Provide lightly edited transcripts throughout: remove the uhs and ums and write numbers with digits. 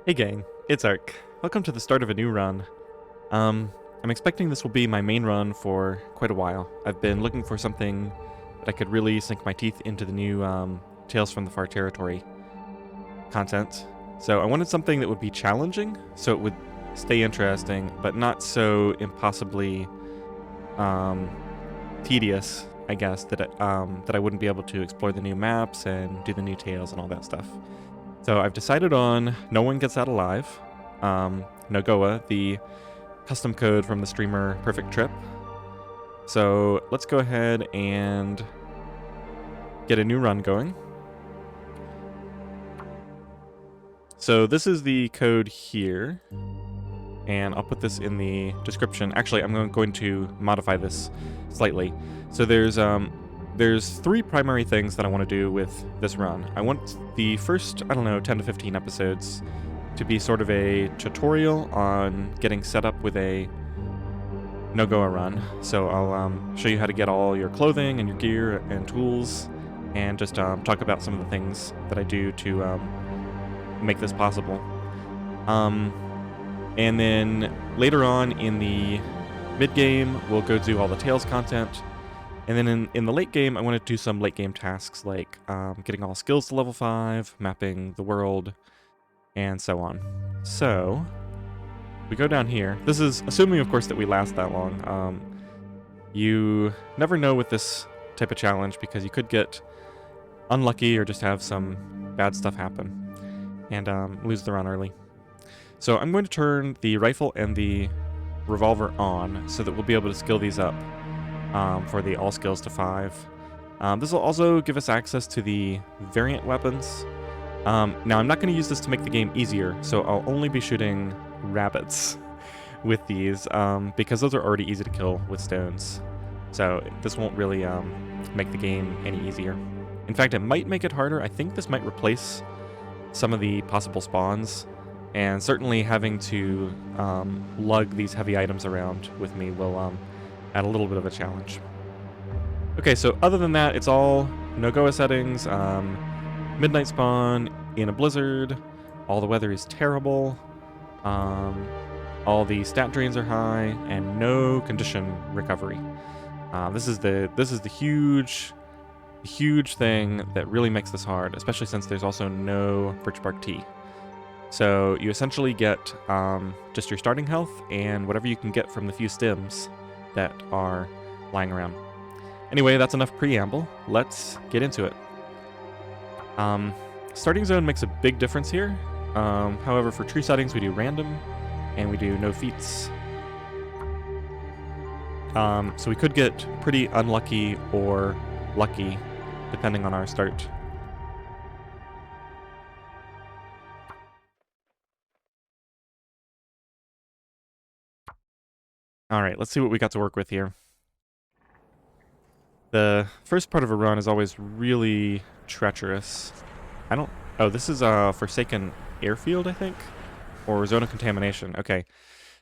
Hey gang, it's Ark. Welcome to the start of a new run. I'm expecting this will be my main run for quite a while. I've been looking for something that I could really sink my teeth into the new Tales from the Far Territory content. So I wanted something that would be challenging, so it would stay interesting, but not so impossibly tedious, I guess, that I wouldn't be able to explore the new maps and do the new tales and all that stuff. So I've decided on No One Gets Out Alive, NOGOA, the custom code from the streamer Perfect Trip. So let's go ahead and get a new run going. So this is the code here, and I'll put this in the description. Actually, I'm going to modify this slightly. So there's three primary things that I want to do with this run. I want the first, 10 to 15 episodes to be sort of a tutorial on getting set up with a NOGOA run. So I'll show you how to get all your clothing and your gear and tools, and just talk about some of the things that I do to make this possible. And then later on in the mid-game, we'll go do all the Tales content. And then in the late game, I want to do some late game tasks like getting all skills to level 5, mapping the world, and so on. So, we go down here. This is assuming, of course, that we last that long. You never know with this type of challenge because you could get unlucky or just have some bad stuff happen and lose the run early. So I'm going to turn the rifle and the revolver on so that we'll be able to skill these up. For the all skills to 5. This will also give us access to the variant weapons. Now I'm not going to use this to make the game easier, so I'll only be shooting rabbits with these, because those are already easy to kill with stones. So this won't really make the game any easier. In fact, it might make it harder. I think this might replace some of the possible spawns, and certainly having to lug these heavy items around with me will add a little bit of a challenge. Okay, so other than that, it's all NOGOA settings, midnight spawn in a blizzard, all the weather is terrible, all the stat drains are high, and no condition recovery. This is the huge thing that really makes this hard, especially since there's also no birch bark tea. So you essentially get just your starting health and whatever you can get from the few stems that are lying around. Anyway, that's enough preamble. Let's get into it. Starting zone makes a big difference here. However, for true settings, we do random, and we do no feats. So we could get pretty unlucky or lucky, depending on our start. Alright, let's see what we got to work with here. The first part of a run is always really treacherous. Oh, this is Forsaken Airfield, I think? Or Zone of Contamination. Okay.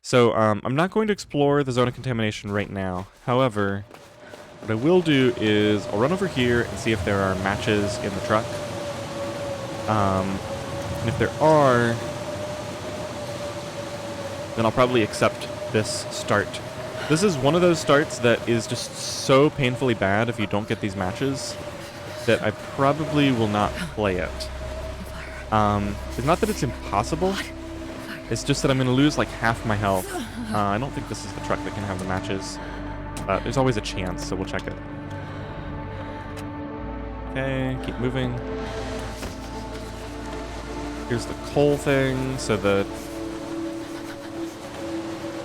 So, I'm not going to explore the Zone of Contamination right now. However, what I will do is I'll run over here and see if there are matches in the truck. And if there are, then I'll probably accept this start. This is one of those starts that is just so painfully bad if you don't get these matches that I probably will not play it. It's not that it's impossible, it's just that I'm going to lose like half my health. I don't think this is the truck that can have the matches. There's always a chance, so we'll check it. Okay, keep moving. Here's the coal thing, so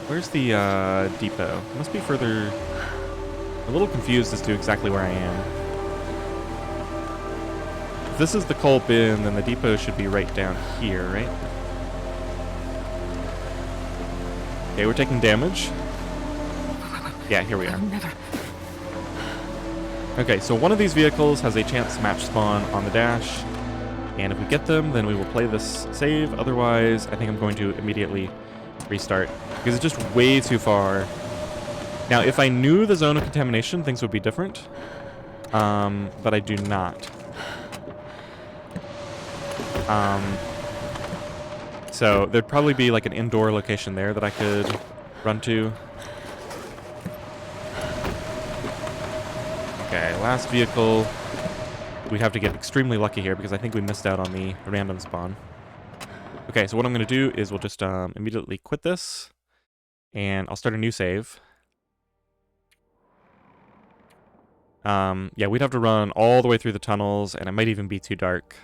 where's the depot? It must be further. I'm a little confused as to exactly where I am. If this is the coal bin, then the depot should be right down here, right? Okay, we're taking damage. Yeah, here we are. Okay, so one of these vehicles has a chance match spawn on the dash, and if we get them, then we will play this save. Otherwise, I think I'm going to immediately restart, because it's just way too far. Now, if I knew the Zone of Contamination, things would be different, but I do not. So there'd probably be like an indoor location there that I could run to. Okay, last vehicle. We have to get extremely lucky here because I think we missed out on the random spawn. Okay, so what I'm going to do is we'll just immediately quit this, and I'll start a new save. Yeah, we'd have to run all the way through the tunnels, and it might even be too dark.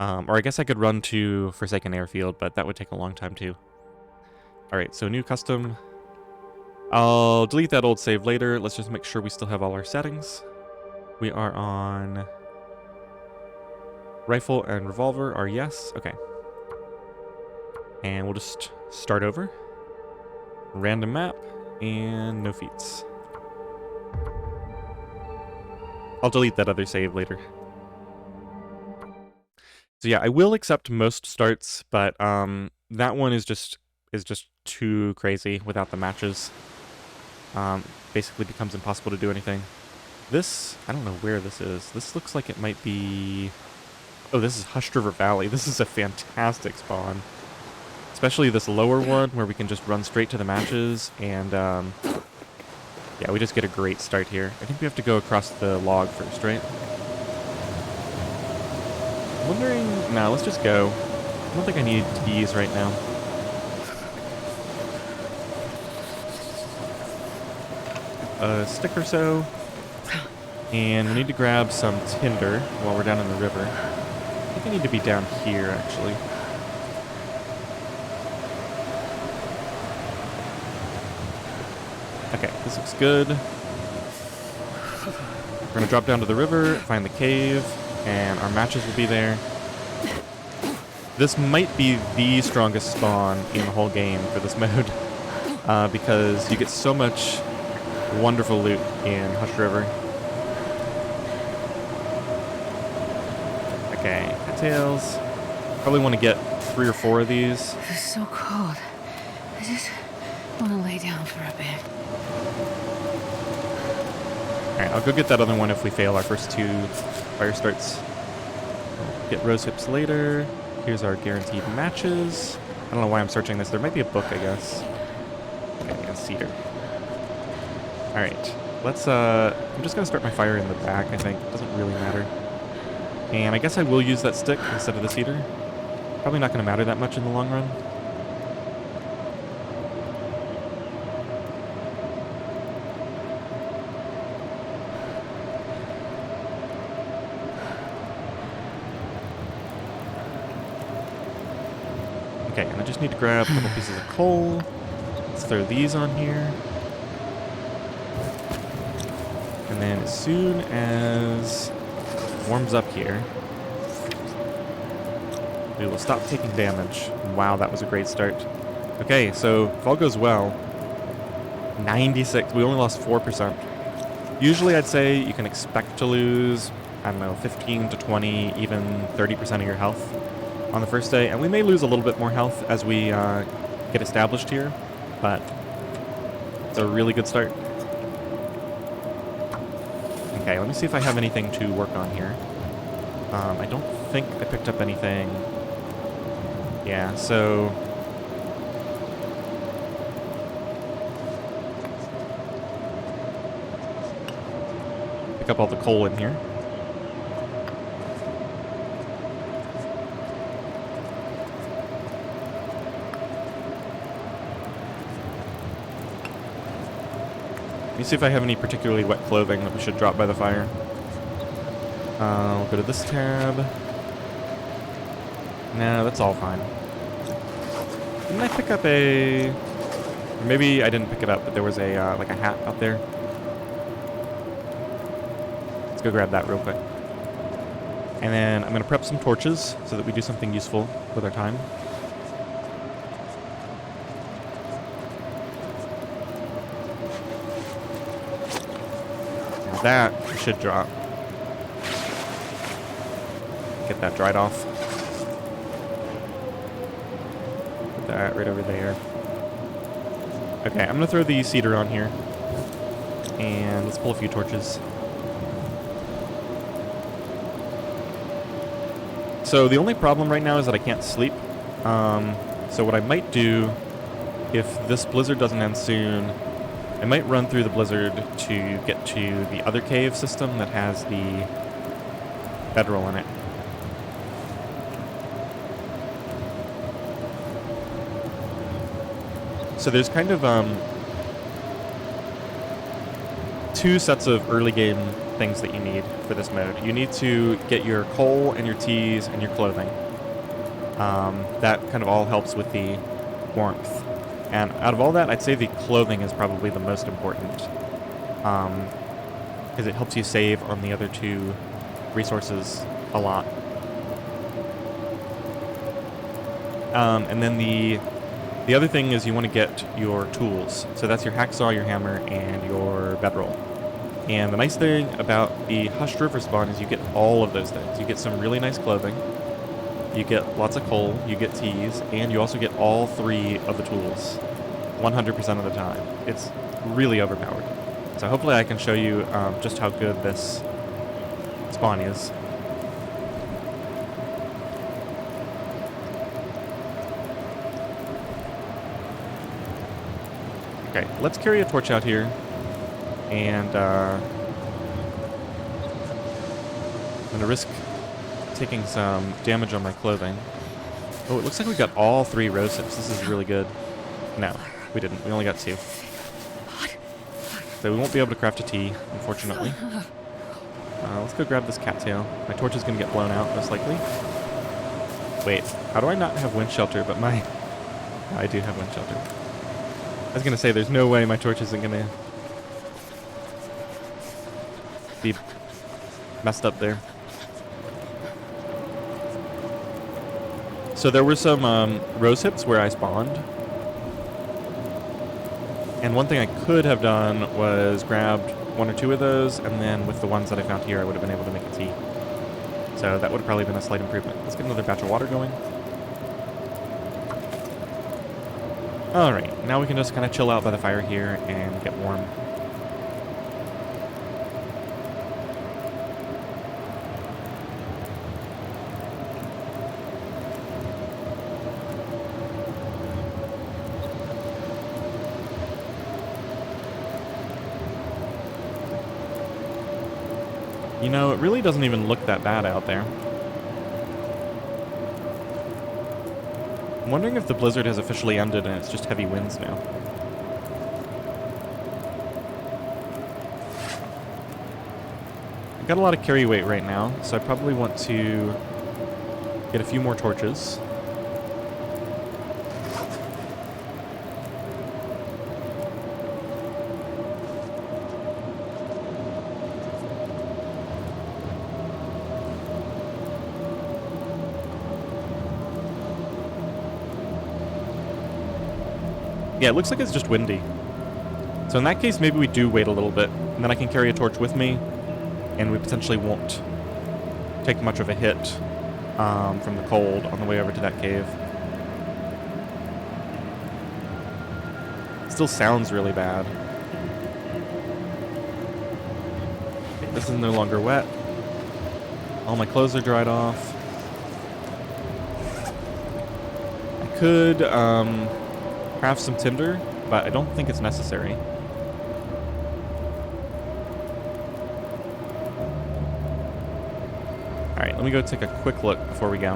Or I guess I could run to Forsaken Airfield, but that would take a long time too. Alright, so new custom. I'll delete that old save later. Let's just make sure we still have all our settings. We are on... Rifle and revolver are yes. Okay. And we'll just start over. Random map, and no feats. I'll delete that other save later. So yeah, I will accept most starts, but that one is just too crazy without the matches. Basically becomes impossible to do anything. This, I don't know where this is. This looks like it might be... Oh, this is Hushed River Valley. This is a fantastic spawn. Especially this lower one where we can just run straight to the matches, and yeah, we just get a great start here. I think we have to go across the log first, right? I'm wondering... Nah, let's just go. I don't think I need teas right now. A stick or so. And we need to grab some tinder while we're down in the river. I think I need to be down here, actually. Okay, this looks good. We're gonna drop down to the river, find the cave, and our matches will be there. This might be the strongest spawn in the whole game for this mode, because you get so much wonderful loot in Hushed River. Okay, cattails. Probably want to get 3 or 4 of these. It's so cold. I just want to lay down for a bit. Alright, I'll go get that other one if we fail our first 2 fire starts. Get rose hips later. Here's our guaranteed matches. I don't know why I'm searching this. There might be a book, I guess. Okay, and cedar. Alright, let's, I'm just gonna start my fire in the back, I think. It doesn't really matter. And I guess I will use that stick instead of the cedar. Probably not gonna matter that much in the long run. Okay, and I just need to grab a couple pieces of coal. Let's throw these on here. And then as soon as it warms up here, we will stop taking damage. Wow, that was a great start. Okay, so if all goes well, 96, we only lost 4%. Usually I'd say you can expect to lose, I don't know, 15 to 20, even 30% of your health on the first day, and we may lose a little bit more health as we get established here, but it's a really good start. Okay, let me see if I have anything to work on here. I don't think I picked up anything. Yeah, so... pick up all the coal in here. Let me see if I have any particularly wet clothing that we should drop by the fire. I'll go to this tab. No, that's all fine. Didn't I pick up a... or maybe I didn't pick it up, but there was a, like a hat up there. Let's go grab that real quick. And then I'm going to prep some torches so that we do something useful with our time. And that should drop. Get that dried off. Put that right over there. Okay, I'm going to throw the cedar on here. And let's pull a few torches. So the only problem right now is that I can't sleep. So what I might do, if this blizzard doesn't end soon, I might run through the blizzard to get to the other cave system that has the bedroll in it. So there's kind of two sets of early game things that you need for this mode. You need to get your coal and your teas and your clothing. That kind of all helps with the warmth. And out of all that, I'd say the clothing is probably the most important. Because it helps you save on the other two resources a lot. And then the other thing is you want to get your tools. So that's your hacksaw, your hammer, and your bedroll. And the nice thing about the Hushed River spawn is you get all of those things. You get some really nice clothing, you get lots of coal, you get teas, and you also get all three of the tools 100% of the time. It's really overpowered. So hopefully I can show you just how good this spawn is. Okay, let's carry a torch out here, and I'm going to risk taking some damage on my clothing. Oh, it looks like we got all three rose hips. This is really good. No, we didn't. We only got two. So we won't be able to craft a tea, unfortunately. Let's go grab this cattail. My torch is going to get blown out, most likely. Wait, how do I not have wind shelter, but my... I do have wind shelter. I was going to say, there's no way my torch isn't going to be messed up there. So there were some rose hips where I spawned. And one thing I could have done was grabbed one or two of those, and then with the ones that I found here, I would have been able to make a tea. So that would have probably been a slight improvement. Let's get another batch of water going. Alright, now we can just kind of chill out by the fire here and get warm. You know, it really doesn't even look that bad out there. I'm wondering if the blizzard has officially ended and it's just heavy winds now. I've got a lot of carry weight right now, so I probably want to get a few more torches. Yeah, it looks like it's just windy. So in that case, maybe we do wait a little bit, and then I can carry a torch with me, and we potentially won't take much of a hit from the cold on the way over to that cave. It still sounds really bad. Okay, this is no longer wet. All my clothes are dried off. I could craft some tinder, but I don't think it's necessary. Alright, let me go take a quick look before we go.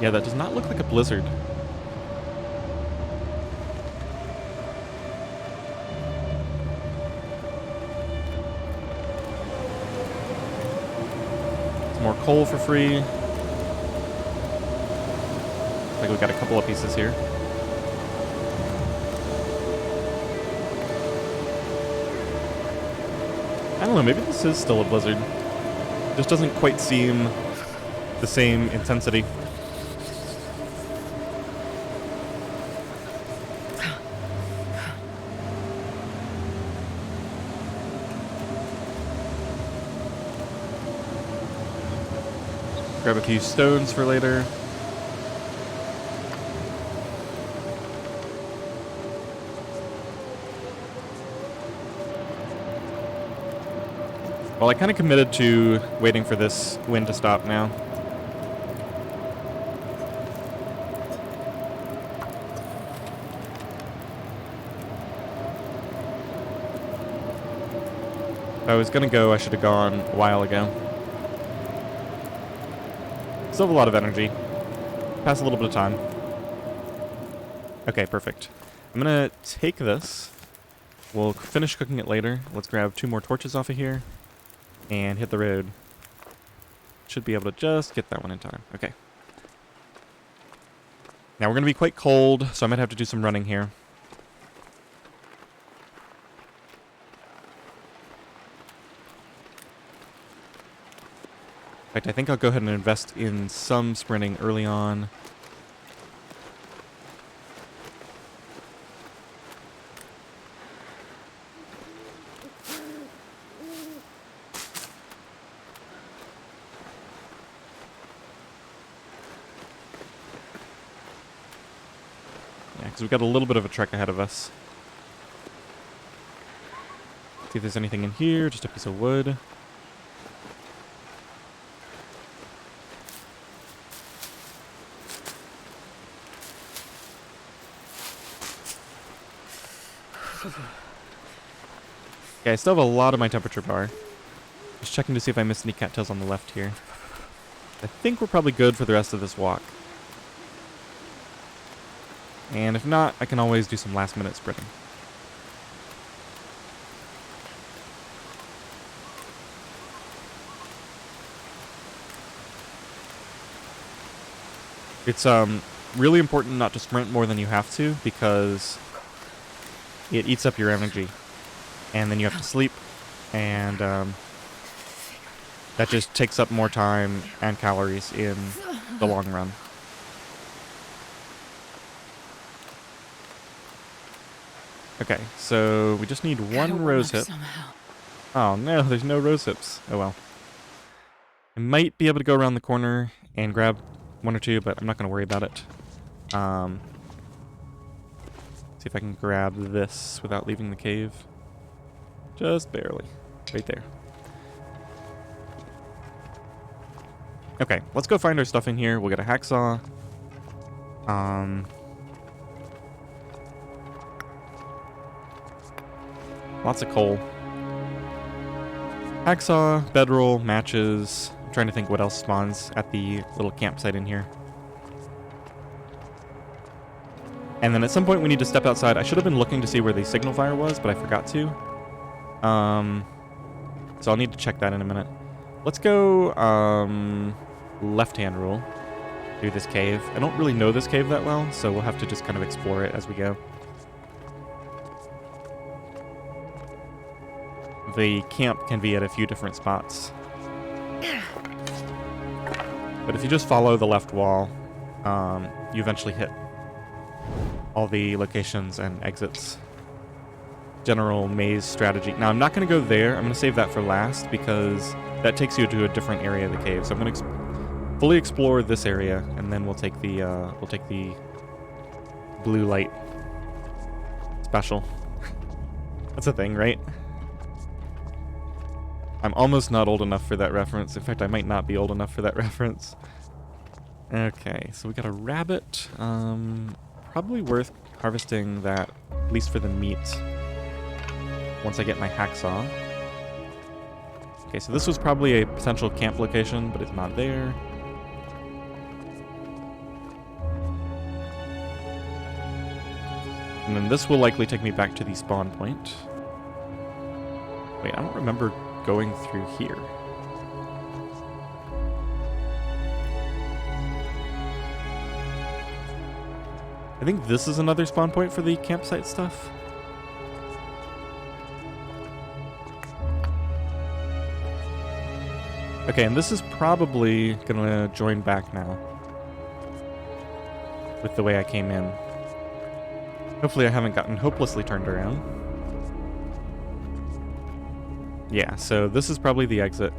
Yeah, that does not look like a blizzard. Some more coal for free. Like we got a couple of pieces here. I don't know, maybe this is still a blizzard. It just doesn't quite seem the same intensity. Grab a few stones for later. Well, I kind of committed to waiting for this wind to stop now. If I was gonna go, I should have gone a while ago. Still have a lot of energy. Pass a little bit of time. Okay, perfect. I'm gonna take this. We'll finish cooking it later. Let's grab 2 more torches off of here and hit the road. Should be able to just get that one in time. Okay. Now we're gonna be quite cold, so I might have to do some running here. In fact, I think I'll go ahead and invest in some sprinting early on. Yeah, because we've got a little bit of a trek ahead of us. See if there's anything in here, just a piece of wood. Okay, I still have a lot of my temperature bar. Just checking to see if I missed any cattails on the left here. I think we're probably good for the rest of this walk. And if not, I can always do some last minute sprinting. It's really important not to sprint more than you have to, because it eats up your energy. And then you have to sleep, and that just takes up more time and calories in the long run. Okay, so we just need one rose hip. Oh no, there's no rose hips. Oh well. I might be able to go around the corner and grab 1 or 2, but I'm not going to worry about it. See if I can grab this without leaving the cave. Just barely. Right there. Okay, let's go find our stuff in here. We'll get a hacksaw. Lots of coal. Hacksaw, bedroll, matches. I'm trying to think what else spawns at the little campsite in here. And then at some point we need to step outside. I should have been looking to see where the signal fire was, but I forgot to. So I'll need to check that in a minute. Let's go left-hand rule through this cave. I don't really know this cave that well, so we'll have to just kind of explore it as we go. The camp can be at a few different spots. But if you just follow the left wall, you eventually hit all the locations and exits. General maze strategy. Now, I'm not going to go there. I'm going to save that for last because that takes you to a different area of the cave. So I'm going to fully explore this area, and then we'll take the blue light special. That's a thing, right? I'm almost not old enough for that reference. In fact, I might not be old enough for that reference. Okay, so we got a rabbit. Probably worth harvesting that, at least for the meat, once I get my hacksaw. Okay, so this was probably a potential camp location, but it's not there. And then this will likely take me back to the spawn point. Wait, I don't remember going through here. I think this is another spawn point for the campsite stuff. Okay, and this is probably gonna join back now with the way I came in. Hopefully I haven't gotten hopelessly turned around. Yeah, so this is probably the exit.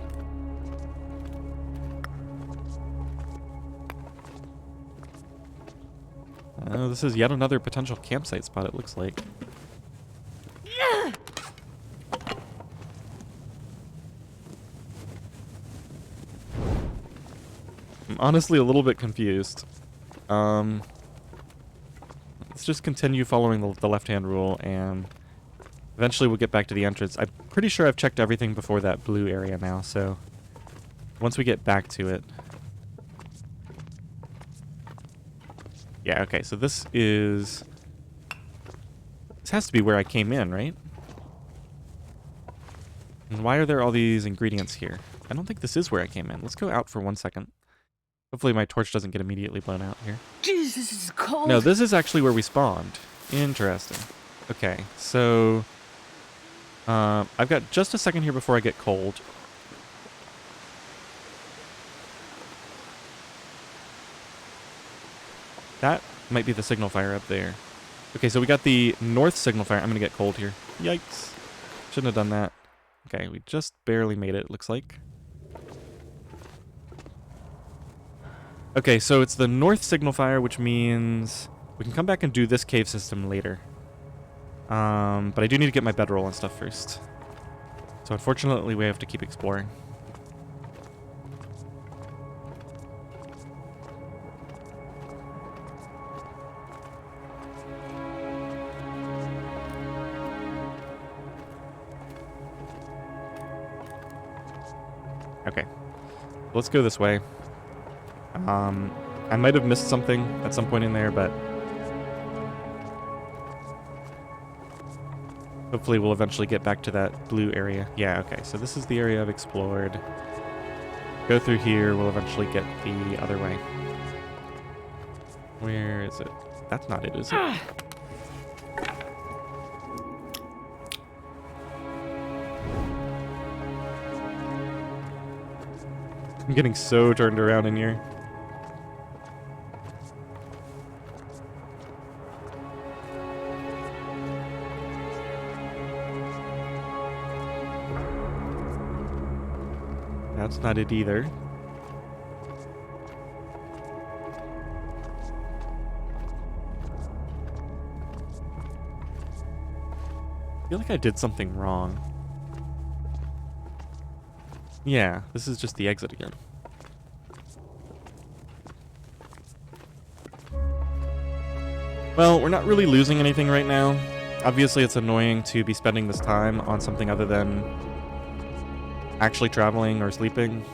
Oh, this is yet another potential campsite spot, it looks like. I'm honestly a little bit confused. Let's just continue following the left-hand rule, and eventually we'll get back to the entrance. I'm pretty sure I've checked everything before that blue area now, so once we get back to it... Yeah, okay, so this is... This has to be where I came in, right? And why are there all these ingredients here? I don't think this is where I came in. Let's go out for 1 second. Hopefully my torch doesn't get immediately blown out here. Jeez, this is cold. No, this is actually where we spawned. Interesting. Okay, so... I've got just a second here before I get cold. That might be the signal fire up there. Okay, so we got the north signal fire. I'm gonna get cold here. Yikes. Shouldn't have done that. Okay, we just barely made it, looks like. Okay, so it's the north signal fire, which means we can come back and do this cave system later. But I do need to get my bedroll and stuff first. So unfortunately, we have to keep exploring. Okay, let's go this way. I might have missed something at some point in there, but hopefully we'll eventually get back to that blue area. Yeah, okay, so this is the area I've explored. Go through here, we'll eventually get the other way. Where is it? That's not it, is it? I'm getting so turned around in here. That's not it either. I feel like I did something wrong. Yeah, this is just the exit again. Well, we're not really losing anything right now. Obviously, it's annoying to be spending this time on something other than actually traveling or sleeping.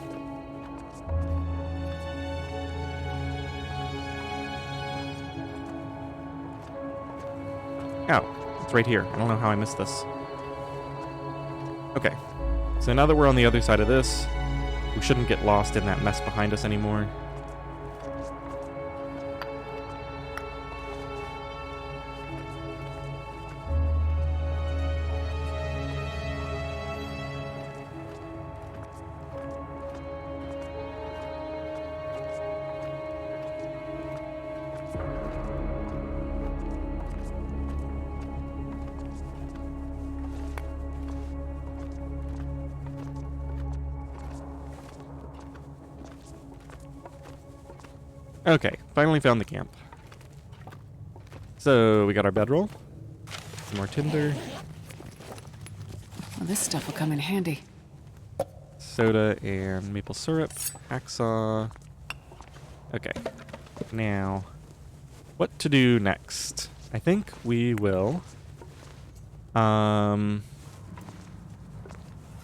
Oh, it's right here. I don't know how I missed this. Okay. So now that we're on the other side of this, we shouldn't get lost in that mess behind us anymore. Okay, finally found the camp. So, we got our bedroll, some more tinder, Well, this stuff will come in handy. soda and maple syrup, hacksaw. Okay, now, what to do next? I think we will, I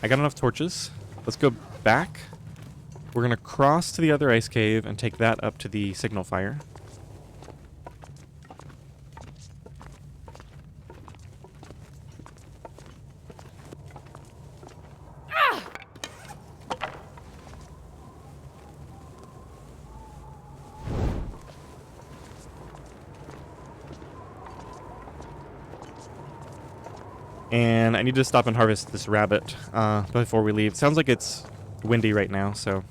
got enough torches. Let's go back. We're going to cross to the other ice cave and take that up to the signal fire. And I need to stop and harvest this rabbit before we leave. Sounds like it's windy right now, so...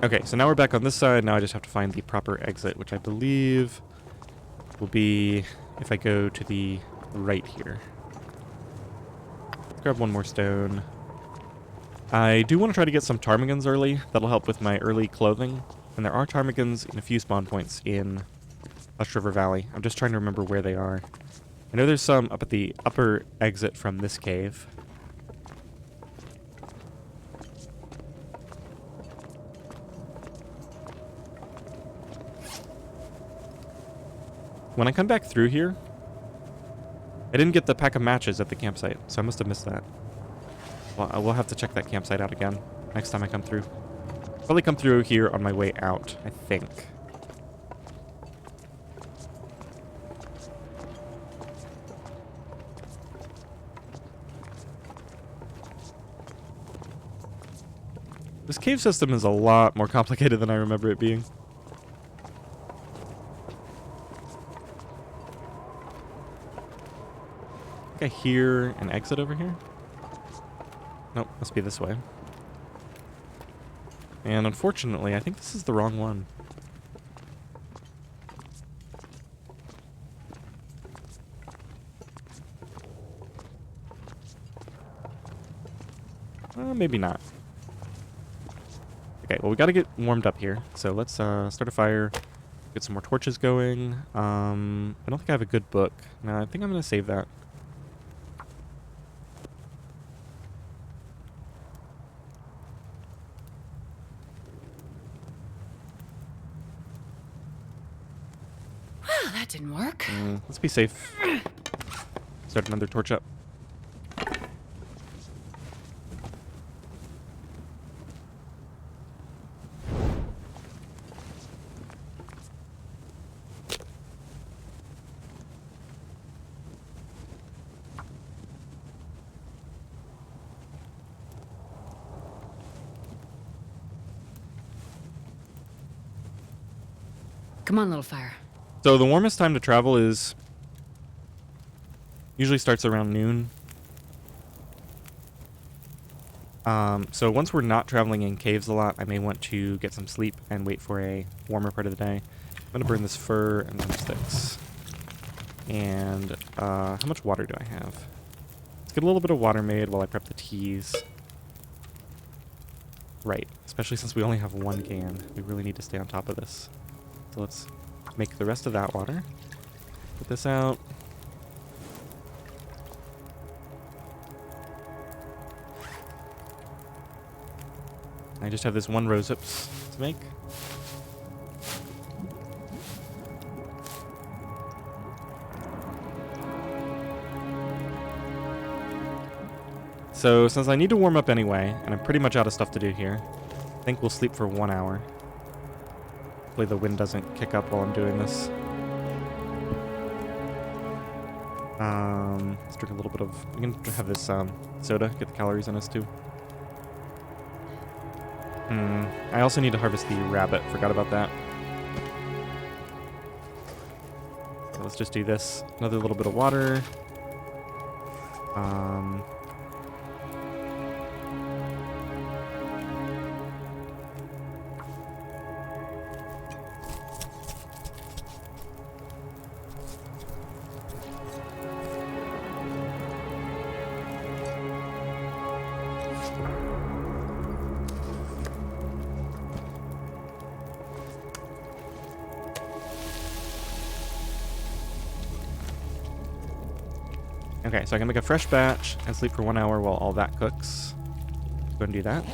Okay, so now we're back on this side. Now I just have to find the proper exit, which I believe will be if I go to the right here. Grab one more stone. I do want to try to get some ptarmigans early. That'll help with my early clothing. And there are ptarmigans in a few spawn points in Hush River Valley. I'm just trying to remember where they are. I know there's some up at the upper exit from this cave. When I come back through here, I didn't get the pack of matches at the campsite, so I must have missed that. Well, I will have to check that campsite out again next time I come through. Probably come through here on my way out, I think. This cave system is a lot more complicated than I remember it being. I think I hear an exit over here. Nope, must be this way. And unfortunately, I think this is the wrong one. Maybe not. Okay, well, we gotta get warmed up here. So let's start a fire, get some more torches going. I don't think I have a good book. No, I think I'm gonna save that. Well, that didn't work. Let's be safe. Start another torch up. Come on, little fire. So the warmest time to travel is usually starts around noon. So once we're not traveling in caves a lot, I may want to get some sleep and wait for a warmer part of the day. I'm gonna burn this fur and some sticks. And how much water do I have? Let's get a little bit of water made while I prep the teas. Right, especially since we only have one can. We really need to stay on top of this. So let's make the rest of that water. Put this out. I just have this one rose hips to make. So since I need to warm up anyway, and I'm pretty much out of stuff to do here, I think we'll sleep for 1 hour. Hopefully the wind doesn't kick up while I'm doing this. Let's drink a little bit of... We can have this soda, get the calories in us too. I also need to harvest the rabbit. Forgot about that. Okay, let's just do this. Another little bit of water. Okay, so I can make a fresh batch and sleep for 1 hour while all that cooks. Go and do that.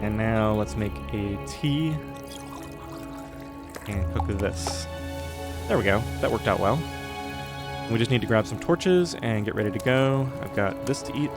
And now let's make a tea and cook this. There we go. That worked out well. We just need to grab some torches and get ready to go. I've got this to eat.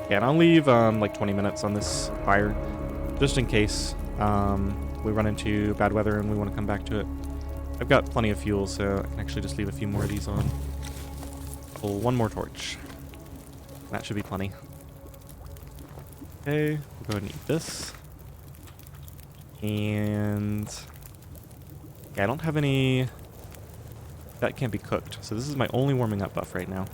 Yeah, and I'll leave like 20 minutes on this fire, just in case we run into bad weather and we want to come back to it. I've got plenty of fuel, so I can actually just leave a few more of these on. Pull one more torch. That should be plenty. Okay, we'll go ahead and eat this. And yeah, I don't have any... That can't be cooked. So this is my only warming up buff right now.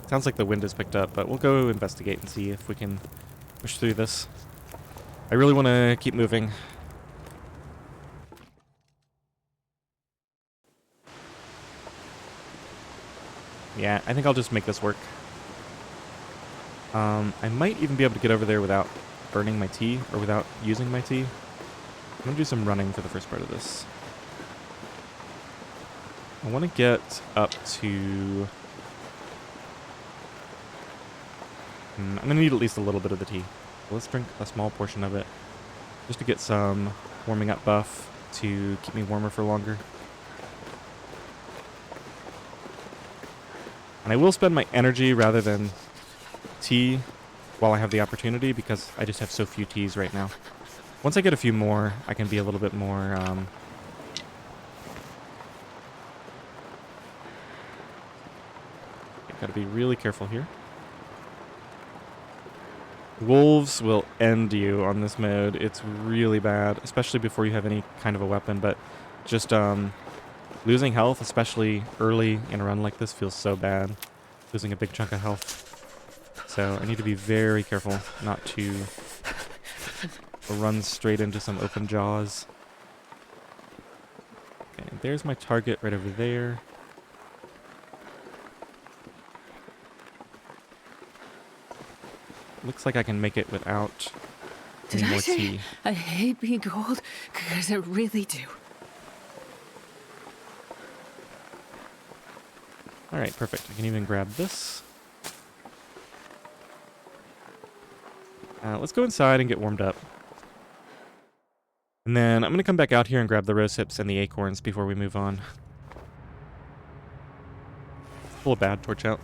Sounds like the wind has picked up, but we'll go investigate and see if we can push through this. I really want to keep moving. Yeah, I think I'll just make this work. I might even be able to get over there without burning my tea, or without using my tea. I'm going to do some running for the first part of this. I want to get up to... I'm going to need at least a little bit of the tea. So let's drink a small portion of it, just to get some warming up buff to keep me warmer for longer. And I will spend my energy rather than tea while I have the opportunity, because I just have so few teas right now. Once I get a few more, I can be a little bit more... Gotta be really careful here. Wolves will end you on this mode. It's really bad, especially before you have any kind of a weapon, but just losing health, especially early in a run like this, feels so bad. Losing a big chunk of health. So I need to be very careful not to run straight into some open jaws. Okay, there's my target right over there. Looks like I can make it without any more tea. I hate being cold? Because I really do. Alright, perfect. I can even grab this. Let's go inside and get warmed up. And then I'm going to come back out here and grab the rose hips and the acorns before we move on. Pull a bad torch out.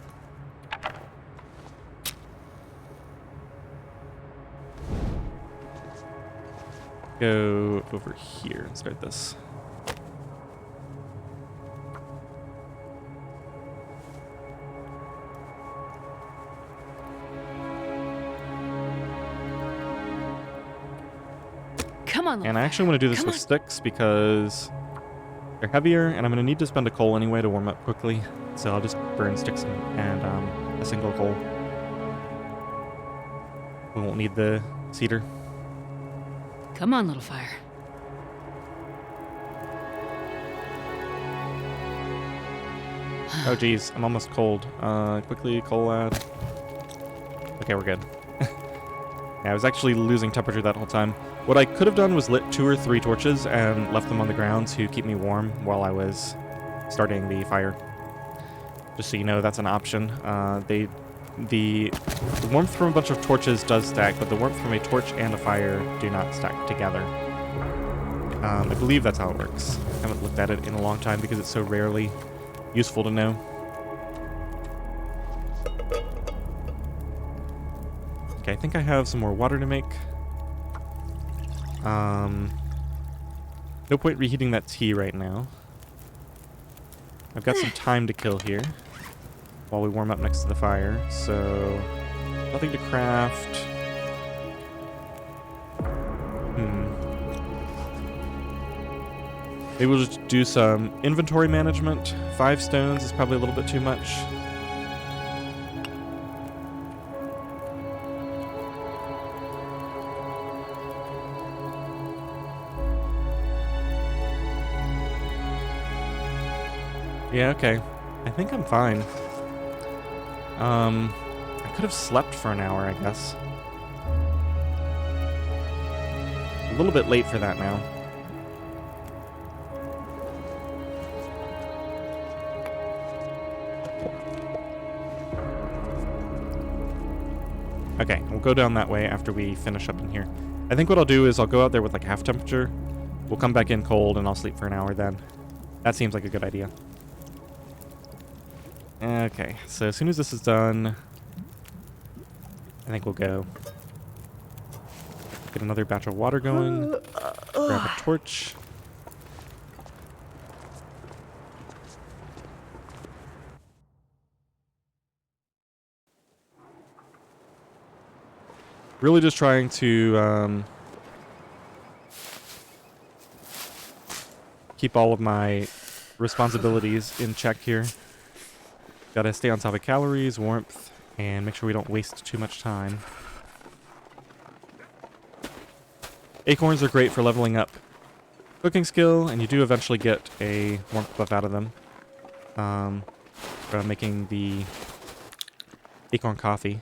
Go over here and start this. Come on, and I actually want to do this with sticks because they're heavier, and I'm going to need to spend a coal anyway to warm up quickly. So I'll just burn sticks and a single coal. We won't need the cedar. Come on, little fire. Oh geez, I'm almost cold. Quickly coal add. Okay, we're good. Yeah, I was actually losing temperature that whole time. What I could have done was lit 2 or 3 torches and left them on the ground to keep me warm while I was starting the fire. Just so you know, that's an option. The warmth from a bunch of torches does stack, but the warmth from a torch and a fire do not stack together. I believe that's how it works. I haven't looked at it in a long time because it's so rarely useful to know. Okay, I think I have some more water to make. No point reheating that tea right now. I've got some time to kill here while we warm up next to the fire, so nothing to craft. Maybe we'll just do some inventory management. 5 stones is probably a little bit too much. Yeah, okay. I think I'm fine. I could have slept for an hour, I guess. A little bit late for that now. Okay, we'll go down that way after we finish up in here. I think what I'll do is I'll go out there with like half temperature. We'll come back in cold and I'll sleep for an hour then. That seems like a good idea. Okay, so as soon as this is done, I think we'll go. Get another batch of water going. Grab a torch. Really just trying to keep all of my responsibilities in check here. Gotta stay on top of calories, warmth, and make sure we don't waste too much time. Acorns are great for leveling up cooking skill, and you do eventually get a warmth buff out of them from making the acorn coffee.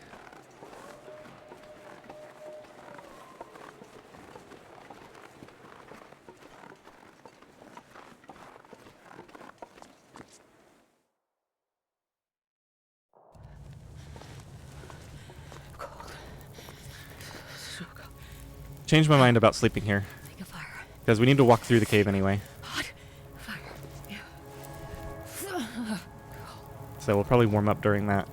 Changed my mind about sleeping here Make a fire. because we need to walk through the cave anyway. Hot fire. Yeah. So we'll probably warm up during that.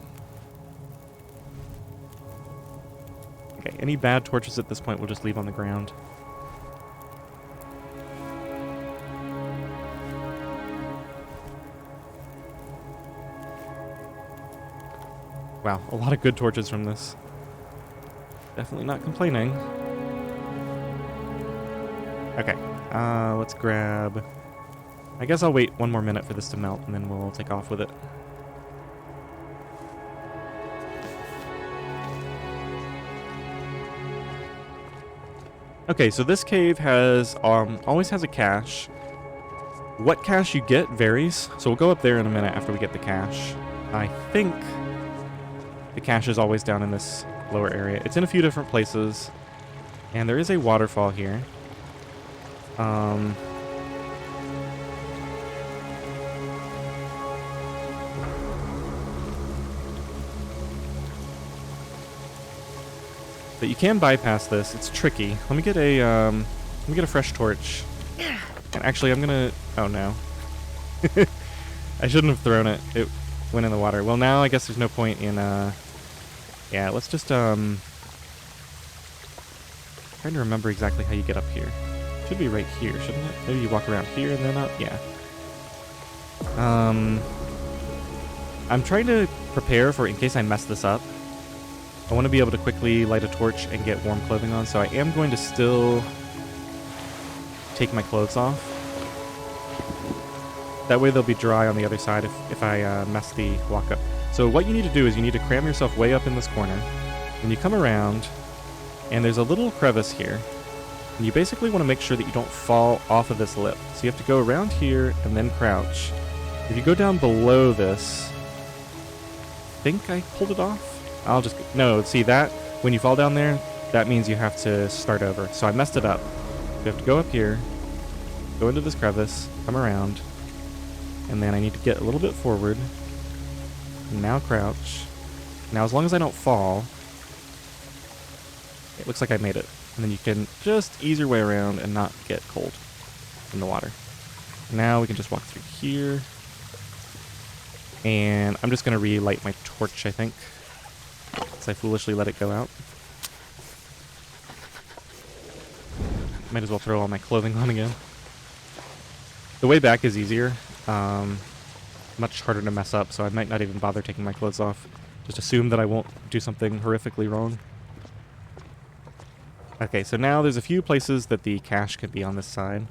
Okay, any bad torches at this point we'll just leave on the ground. Wow, a lot of good torches from this. Definitely not complaining. Okay, let's grab... I guess I'll wait 1 more minute for this to melt, and then we'll take off with it. Okay, so this cave has always has a cache. What cache you get varies, so we'll go up there in a minute after we get the cache. I think the cache is always down in this lower area. It's in a few different places, and there is a waterfall here. But you can bypass this. It's tricky. Let me get a fresh torch. And actually, I'm gonna. Oh no. I shouldn't have thrown it. It went in the water. Well, now I guess there's no point in. Yeah, let's just trying to remember exactly how you get up here. Should be right here, shouldn't it? Maybe you walk around here and then up. Yeah. I'm trying to prepare for in case I mess this up. I want to be able to quickly light a torch and get warm clothing on, so I am going to still take my clothes off. That way they'll be dry on the other side if I mess the walk up. So what you need to do is you need to cram yourself way up in this corner, and you come around, and there's a little crevice here. And you basically want to make sure that you don't fall off of this lip. So you have to go around here and then crouch. If you go down below this, I think I pulled it off. I'll just, no, see that? When you fall down there, that means you have to start over. So I messed it up. You have to go up here, go into this crevice, come around, and then I need to get a little bit forward. And now crouch. Now as long as I don't fall, it looks like I made it. And then you can just ease your way around and not get cold in the water. Now we can just walk through here. And I'm just going to relight my torch, I think. Because I foolishly let it go out. Might as well throw all my clothing on again. The way back is easier. Much harder to mess up, so I might not even bother taking my clothes off. Just assume that I won't do something horrifically wrong. Okay, so now there's a few places that the cache can be on this side.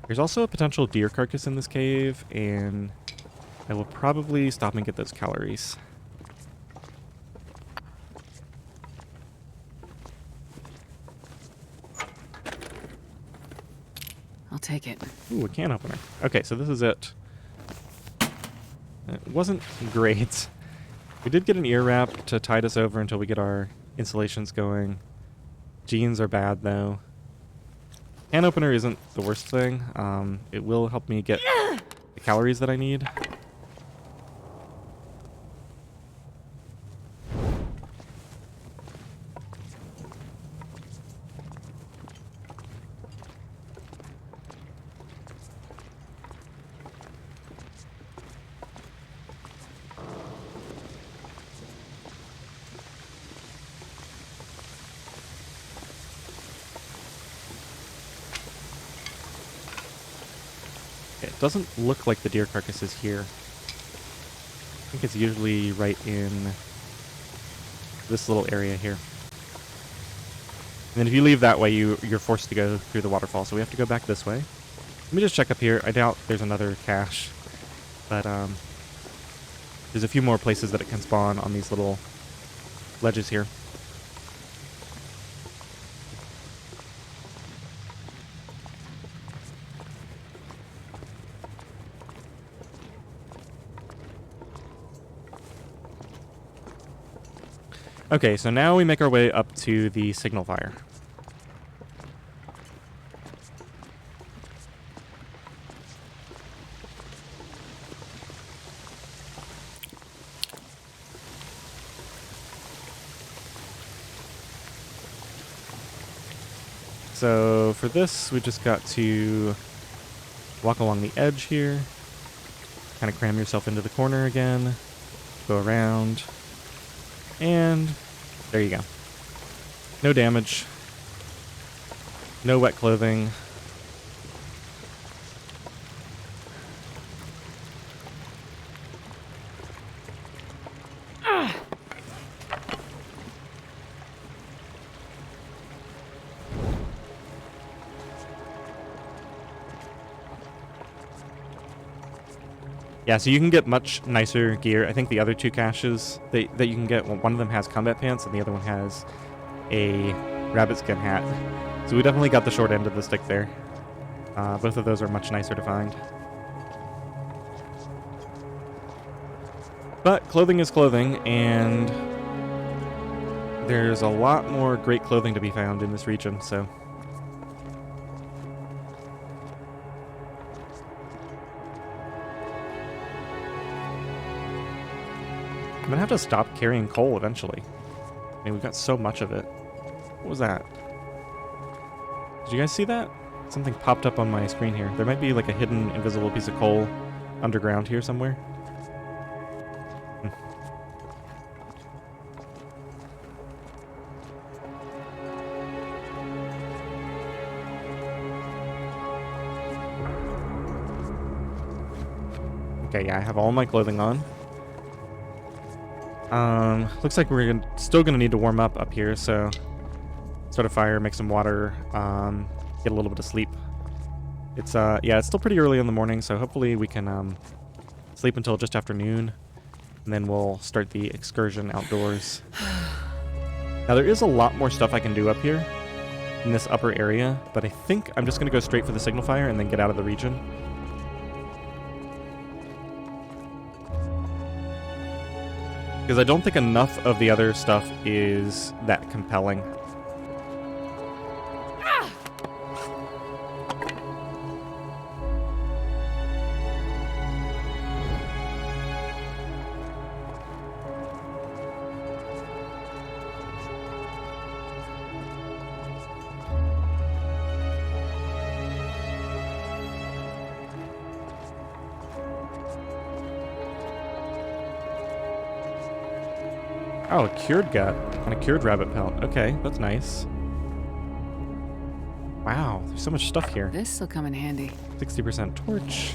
There's also a potential deer carcass in this cave, and I will probably stop and get those calories. I'll take it. Ooh, a can opener. Okay, so this is it. It wasn't great. We did get an ear wrap to tide us over until we get our insulations going. Jeans are bad, though. Can opener isn't the worst thing. It will help me get the calories that I need. It doesn't look like the deer carcass is here. I think it's usually right in this little area here. And then if you leave that way, you're forced to go through the waterfall. So we have to go back this way. Let me just check up here. I doubt there's another cache, but there's a few more places that it can spawn on these little ledges here. Okay, so now we make our way up to the signal fire. So for this, we just got to walk along the edge here, kind of cram yourself into the corner again, go around, and there you go. No damage, no wet clothing. Yeah, so you can get much nicer gear. I think the other two caches that you can get, well, one of them has combat pants and the other one has a rabbit skin hat. So we definitely got the short end of the stick there. Both of those are much nicer to find. But clothing is clothing, and there's a lot more great clothing to be found in this region, so... I'm gonna have to stop carrying coal eventually. I mean, we've got so much of it. What was that? Did you guys see that? Something popped up on my screen here. There might be like a hidden invisible piece of coal underground here somewhere. Okay, yeah, I have all my clothing on. Looks like we're still gonna need to warm up here, so start a fire, make some water, get a little bit of sleep. It's yeah, it's still pretty early in the morning, so hopefully we can sleep until just after noon, and then we'll start the excursion outdoors. Now there is a lot more stuff I can do up here in this upper area, but I think I'm just gonna go straight for the signal fire and then get out of the region. Because I don't think enough of the other stuff is that compelling. Oh, a cured gut and a cured rabbit pelt. Okay, that's nice. Wow, there's so much stuff here. This'll come in handy. 60% torch.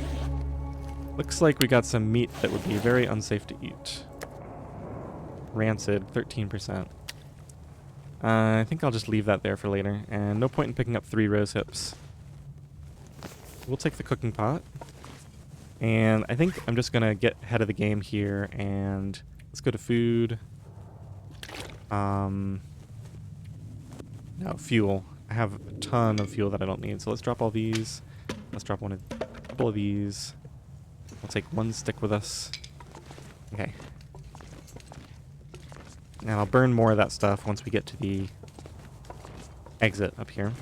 Looks like we got some meat that would be very unsafe to eat. Rancid, 13%. I think I'll just leave that there for later. And no point in picking up 3 rose hips. We'll take the cooking pot. And I think I'm just going to get ahead of the game here and let's go to food. No, fuel. I have a ton of fuel that I don't need, so let's drop all these. Let's drop a couple of these. We'll take 1 stick with us. Okay. Now I'll burn more of that stuff once we get to the exit up here.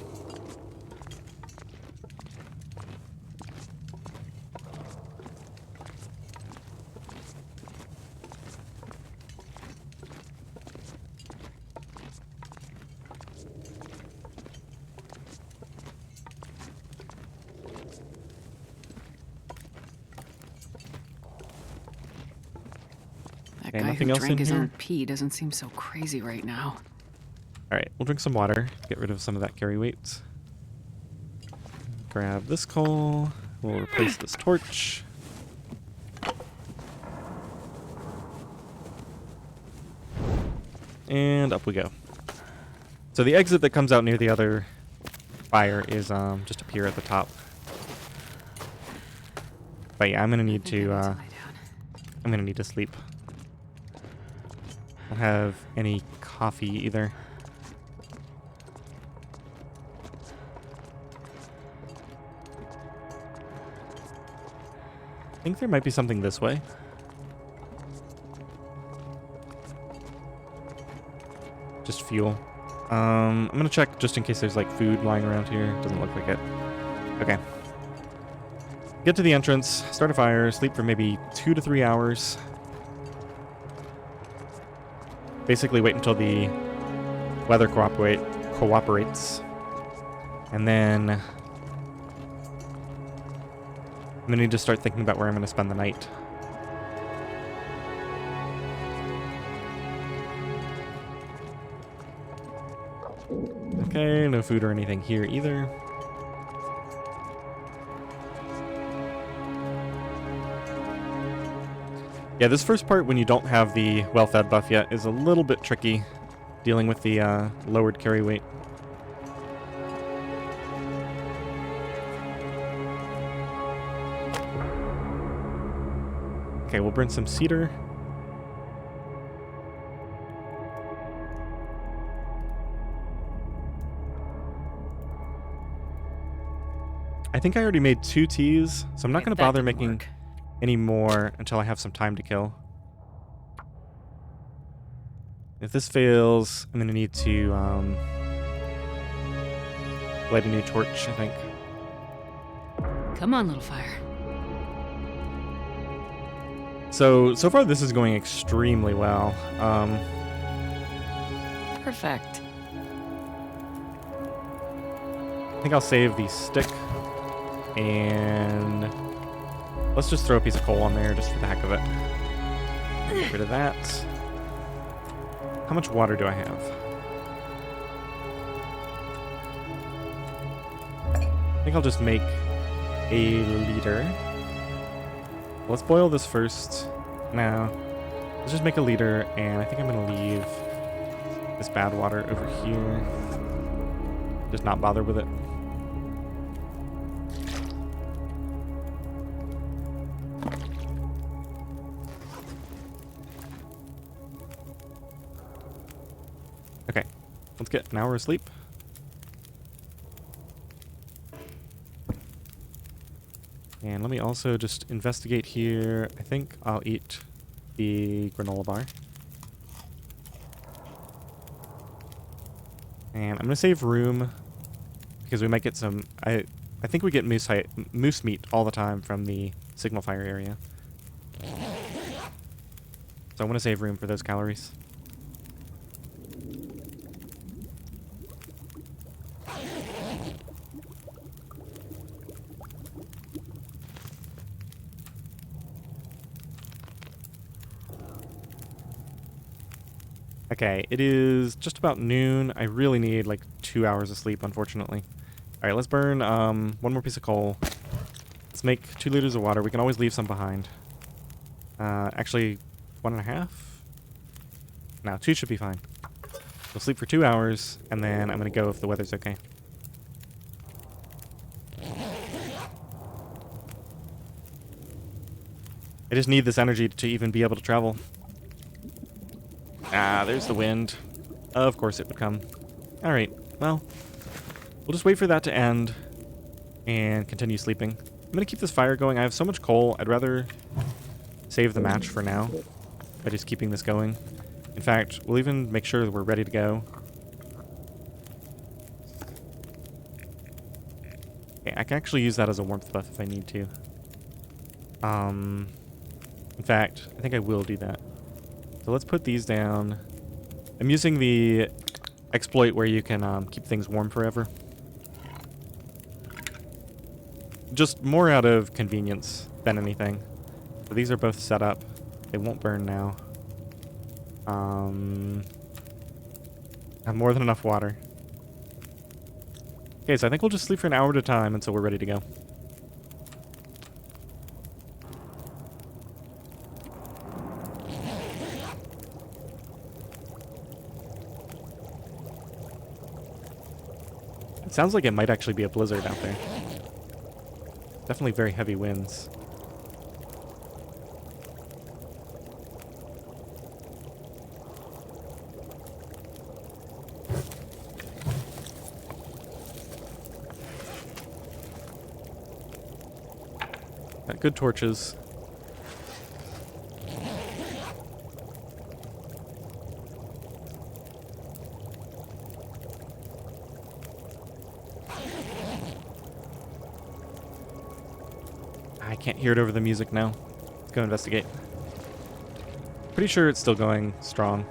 That guy who drank his own pee doesn't seem so crazy right now. Alright, we'll drink some water. Get rid of some of that carry weight. Grab this coal. We'll replace this torch. And up we go. So the exit that comes out near the other fire is just up here at the top. But yeah, I'm gonna need I to. think I need to lie down. I'm gonna need to sleep. I don't have any coffee either. I think there might be something this way. Just fuel. I'm gonna check just in case there's like food lying around here. Doesn't look like it. Okay. Get to the entrance, start a fire, sleep for maybe 2 to 3 hours. Basically wait until the weather cooperates. And then I'm gonna need to start thinking about where I'm gonna spend the night. Okay, no food or anything here either. Yeah, this first part, when you don't have the well-fed buff yet, is a little bit tricky, dealing with the lowered carry weight. Okay, we'll burn some cedar. I think I already made 2 teas, so I'm not going to bother making any more until I have some time to kill. If this fails, I'm going to need to light a new torch, I think. Come on, little fire. So far this is going extremely well. Perfect. I think I'll save the stick, and let's just throw a piece of coal on there just for the heck of it. Get rid of that. How much water do I have? I think I'll just make a liter. Let's boil this first. Now, let's just make a liter, and I think I'm going to leave this bad water over here. Just not bother with it. Okay, let's get an hour of sleep. And let me also just investigate here. I think I'll eat the granola bar. And I'm going to save room because we might get some... I think we get moose meat all the time from the signal fire area. So I want to save room for those calories. Okay, it is just about noon. I really need like 2 hours of sleep, unfortunately. All right, let's burn one more piece of coal. Let's make 2 liters of water. We can always leave some behind. Actually, 1.5? No, 2 should be fine. We'll sleep for 2 hours, and then I'm going to go if the weather's okay. I just need this energy to even be able to travel. Ah, there's the wind. Of course it would come. Alright, well, we'll just wait for that to end and continue sleeping. I'm going to keep this fire going. I have so much coal, I'd rather save the match for now by just keeping this going. In fact, we'll even make sure that we're ready to go. Okay, I can actually use that as a warmth buff if I need to. In fact, I think I will do that. So let's put these down. I'm using the exploit where you can keep things warm forever. Just more out of convenience than anything. So these are both set up. They won't burn now. I have more than enough water. Okay, so I think we'll just sleep for an hour at a time until we're ready to go. It sounds like it might actually be a blizzard out there. Definitely very heavy winds. Got good torches. I can't hear it over the music now. Let's go investigate. Pretty sure it's still going strong.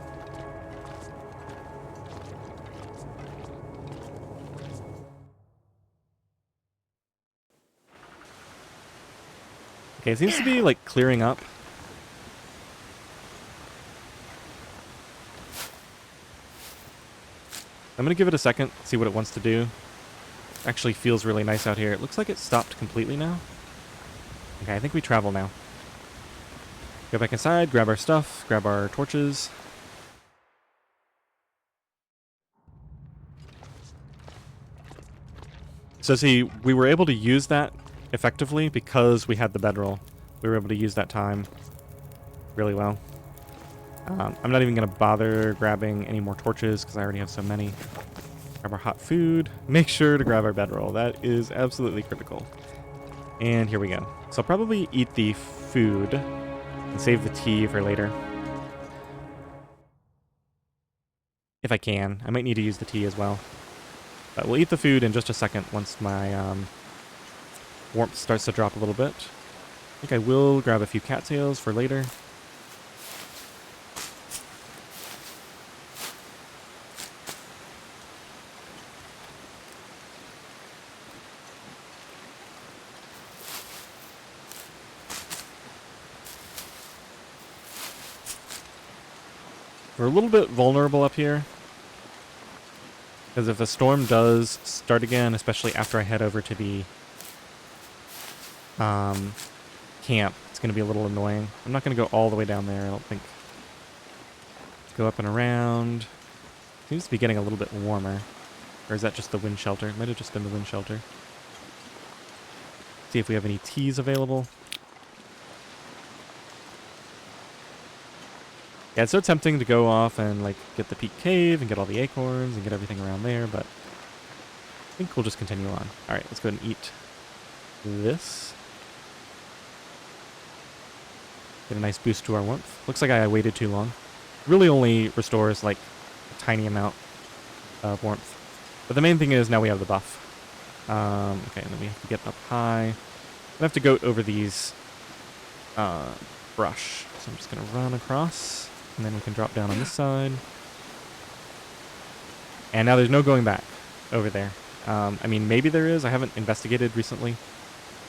Okay, it seems to be, like, clearing up. I'm gonna give it a second, see what it wants to do. Actually feels really nice out here. It looks like it stopped completely now. Okay, I think we travel now. Go back inside, grab our stuff, grab our torches. So see, we were able to use that effectively because we had the bedroll. We were able to use that time really well. I'm not even going to bother grabbing any more torches because I already have so many. Grab our hot food. Make sure to grab our bedroll. That is absolutely critical. And here we go. So I'll probably eat the food and save the tea for later. If I can. I might need to use the tea as well. But we'll eat the food in just a second once my warmth starts to drop a little bit. I think I will grab a few cattails for later. We're a little bit vulnerable up here. Because if a storm does start again, especially after I head over to the camp, it's going to be a little annoying. I'm not going to go all the way down there, I don't think. Go up and around. Seems to be getting a little bit warmer. Or is that just the wind shelter? It might have just been the wind shelter. See if we have any teas available. Yeah, it's so tempting to go off and like get the peak cave and get all the acorns and get everything around there, but I think we'll just continue on. Alright, let's go ahead and eat this. Get a nice boost to our warmth. Looks like I waited too long. Really only restores like a tiny amount of warmth. But the main thing is now we have the buff. Okay, and then we have to get up high. I have to go over these brush. So I'm just going to run across. And then we can drop down on this side. And now there's no going back over there. I mean, maybe there is. I haven't investigated recently.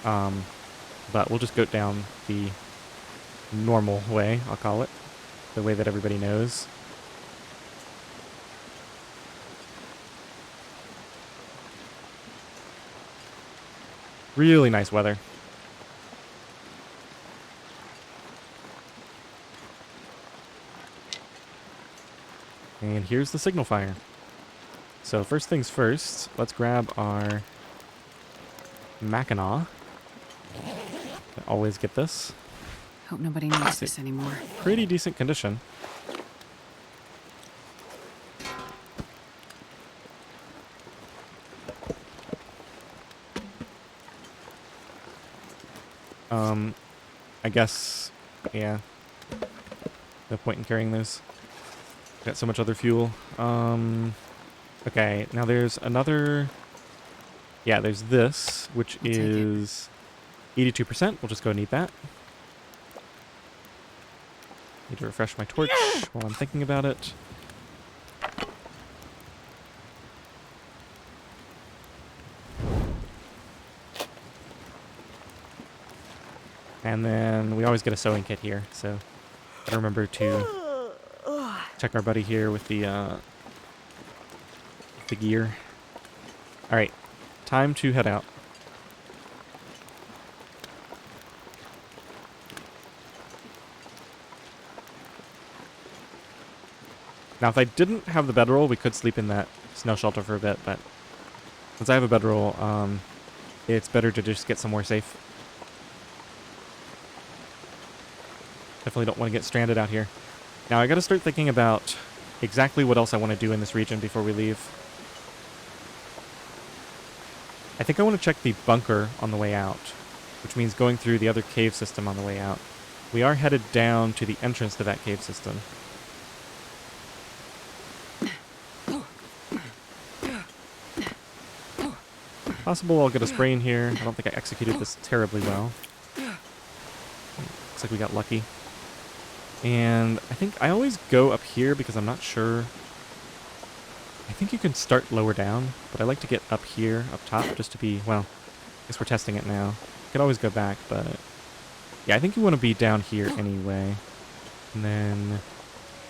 But we'll just go down the normal way, I'll call it. The way that everybody knows. Really nice weather. And here's the signal fire. So first things first, let's grab our Mackinaw. I always get this. Hope nobody needs this anymore. Pretty decent condition. I guess, yeah. No point in carrying those. Got so much other fuel. Okay, now there's another... Yeah, there's this, which is 82%. We'll just go and eat that. Need to refresh my torch while I'm thinking about it. And then we always get a sewing kit here, so gotta remember to check our buddy here with the gear. Alright, time to head out. Now, if I didn't have the bedroll, we could sleep in that snow shelter for a bit, but since I have a bedroll, it's better to just get somewhere safe. Definitely don't want to get stranded out here. Now, I gotta start thinking about exactly what else I want to do in this region before we leave. I think I want to check the bunker on the way out. which means going through the other cave system on the way out. We are headed down to the entrance to that cave system. Possible I'll get a sprain here. I don't think I executed this terribly well. Looks like we got lucky. And I think I always go up here because I'm not sure. I think you can start lower down, but I like to get up here, up top, just to be, well, I guess we're testing it now. Could always go back, but yeah, I think you want to be down here anyway. And then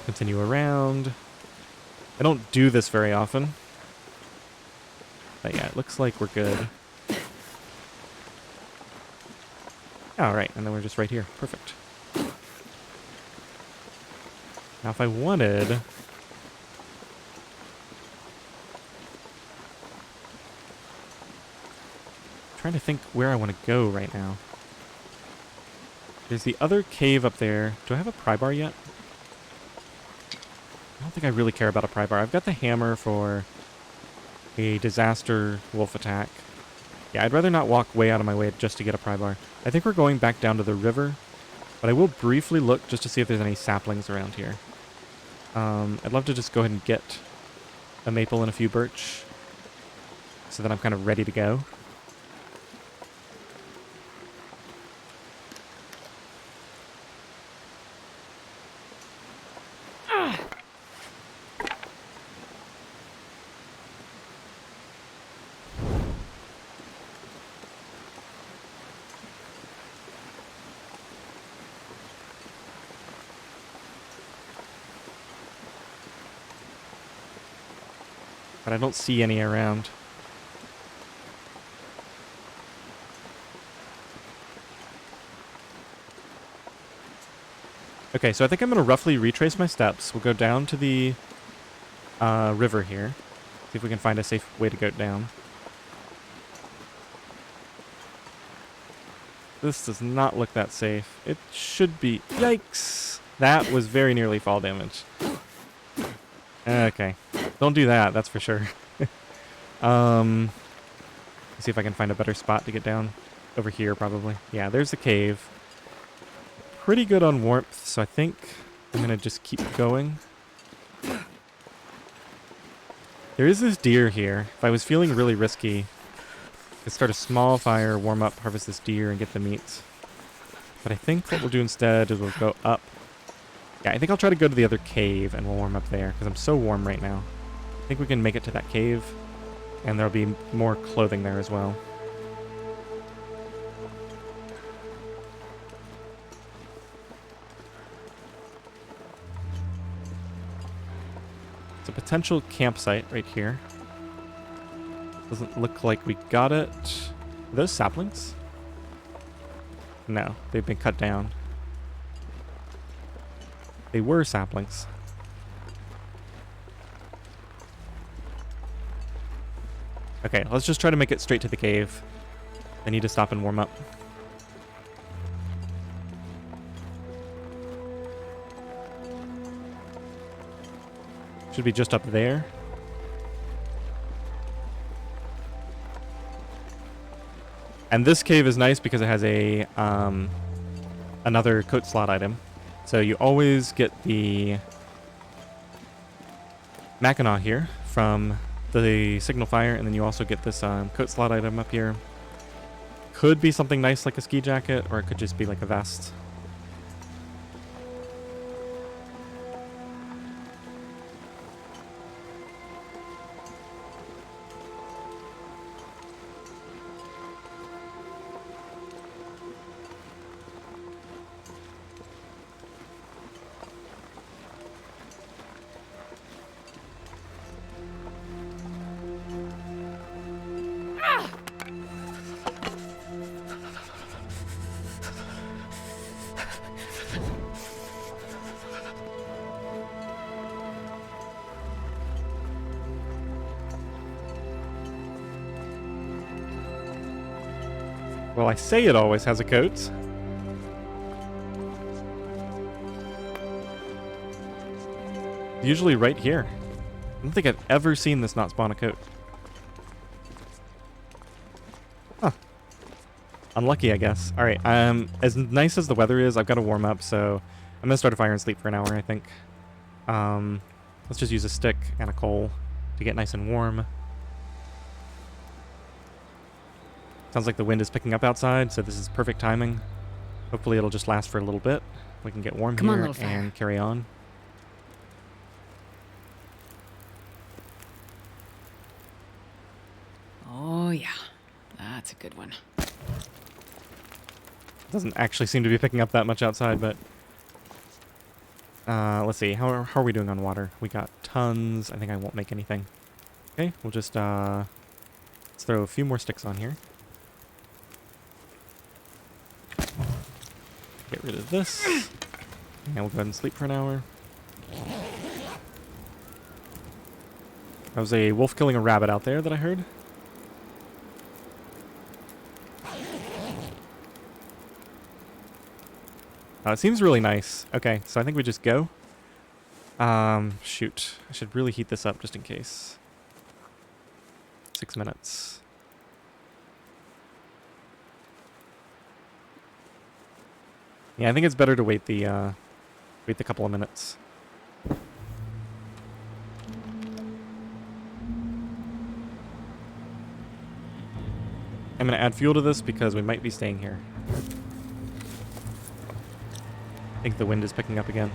continue around. I don't do this very often. But yeah, it looks like we're good. Alright, and then we're just right here. Perfect. Now if I wanted... trying to think where I want to go right now. There's the other cave up there. Do I have a pry bar yet? I don't think I really care about a pry bar. I've got the hammer for a disaster wolf attack. Yeah, I'd rather not walk way out of my way just to get a pry bar. I think we're going back down to the river, but I will briefly look just to see if there's any saplings around here. I'd love to just go ahead and get a maple and a few birch so that I'm kind of ready to go. But I don't see any around. Okay, so I think I'm going to roughly retrace my steps. We'll go down to the river here. See if we can find a safe way to go down. This does not look that safe. It should be... Yikes! That was very nearly fall damage. Okay. Don't do that, that's for sure. Let's see if I can find a better spot to get down. Over here, probably. Yeah, there's the cave. Pretty good on warmth, so I think I'm going to just keep going. There is this deer here. If I was feeling really risky, I could start a small fire, warm up, harvest this deer, and get the meat. But I think what we'll do instead is we'll go up. Yeah, I think I'll try to go to the other cave and we'll warm up there, because I'm so warm right now. I think we can make it to that cave, and there'll be more clothing there as well. It's a potential campsite right here. Doesn't look like we got it. Are those saplings? No, they've been cut down. They were saplings. Okay, let's just try to make it straight to the cave. I need to stop and warm up. Should be just up there. And this cave is nice because it has a another coat slot item. So you always get the Mackinaw here from the signal fire, and then you also get this coat slot item up here. Could be something nice like a ski jacket, or it could just be like a vest. Well, I say it always has a coat. Usually right here. I don't think I've ever seen this not spawn a coat. Huh. Unlucky, I guess. All right. As nice as the weather is, I've got to warm up, so I'm gonna start a fire and sleep for an hour, I think. Let's just use a stick and a coal to get nice and warm. Sounds like the wind is picking up outside, so this is perfect timing. Hopefully it'll just last for a little bit. We can get warm Come on, here little fire. and carry on. Oh, yeah. That's a good one. Doesn't actually seem to be picking up that much outside, but... let's see. How are we doing on water? We got tons. I think I won't make anything. Okay, we'll just, let's throw a few more sticks on here. Get rid of this. And we'll go ahead and sleep for an hour. That was a wolf killing a rabbit out there that I heard. It seems really nice. Okay, so I think we just go. Shoot. I should really heat this up just in case. 6 minutes. Yeah, I think it's better to wait the couple of minutes. I'm gonna add fuel to this because we might be staying here. I think the wind is picking up again.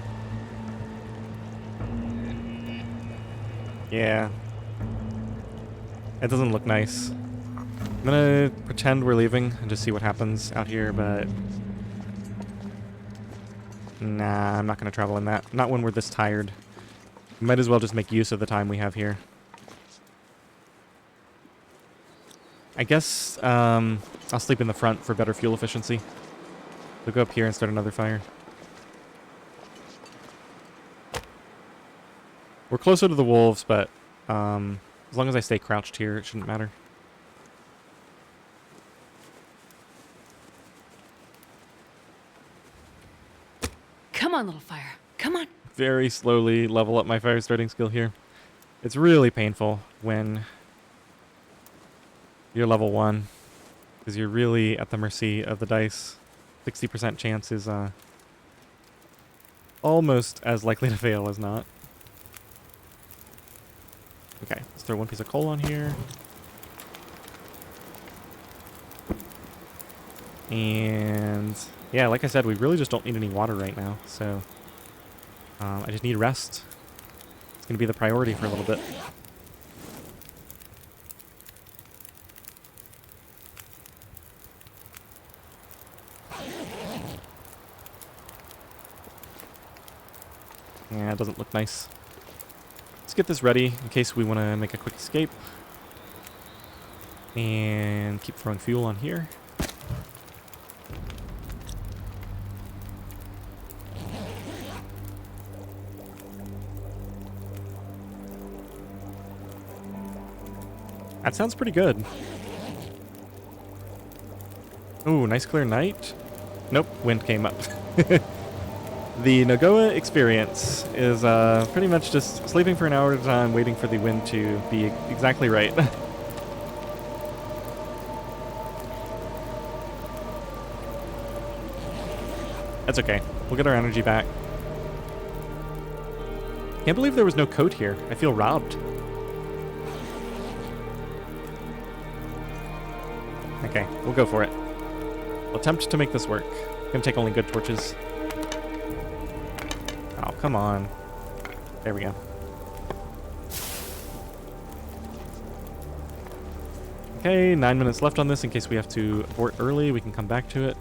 Yeah. It doesn't look nice. I'm gonna pretend we're leaving and just see what happens out here, but... Nah, I'm not gonna travel in that. Not when we're this tired. Might as well just make use of the time we have here. I guess, I'll sleep in the front for better fuel efficiency. We'll go up here and start another fire. We're closer to the wolves, but as long as I stay crouched here, it shouldn't matter. Come on, little fire. Come on. Very slowly level up my fire starting skill here. It's really painful when you're level 1, because you're really at the mercy of the dice. 60% chance is almost as likely to fail as not. Okay, let's throw one piece of coal on here. And yeah, like I said, we really just don't need any water right now, so I just need rest. It's going to be the priority for a little bit. Yeah, it doesn't look nice. Let's get this ready in case we want to make a quick escape. And keep throwing fuel on here. That sounds pretty good. Ooh, nice clear night. Nope, wind came up. The NOGOA experience is pretty much just sleeping for an hour at a time, waiting for the wind to be exactly right. That's okay. We'll get our energy back. Can't believe there was no coat here. I feel robbed. Okay, we'll go for it. We'll attempt to make this work. Gonna take only good torches. Oh, come on. There we go. Okay, 9 minutes left on this in case we have to abort early. We can come back to it.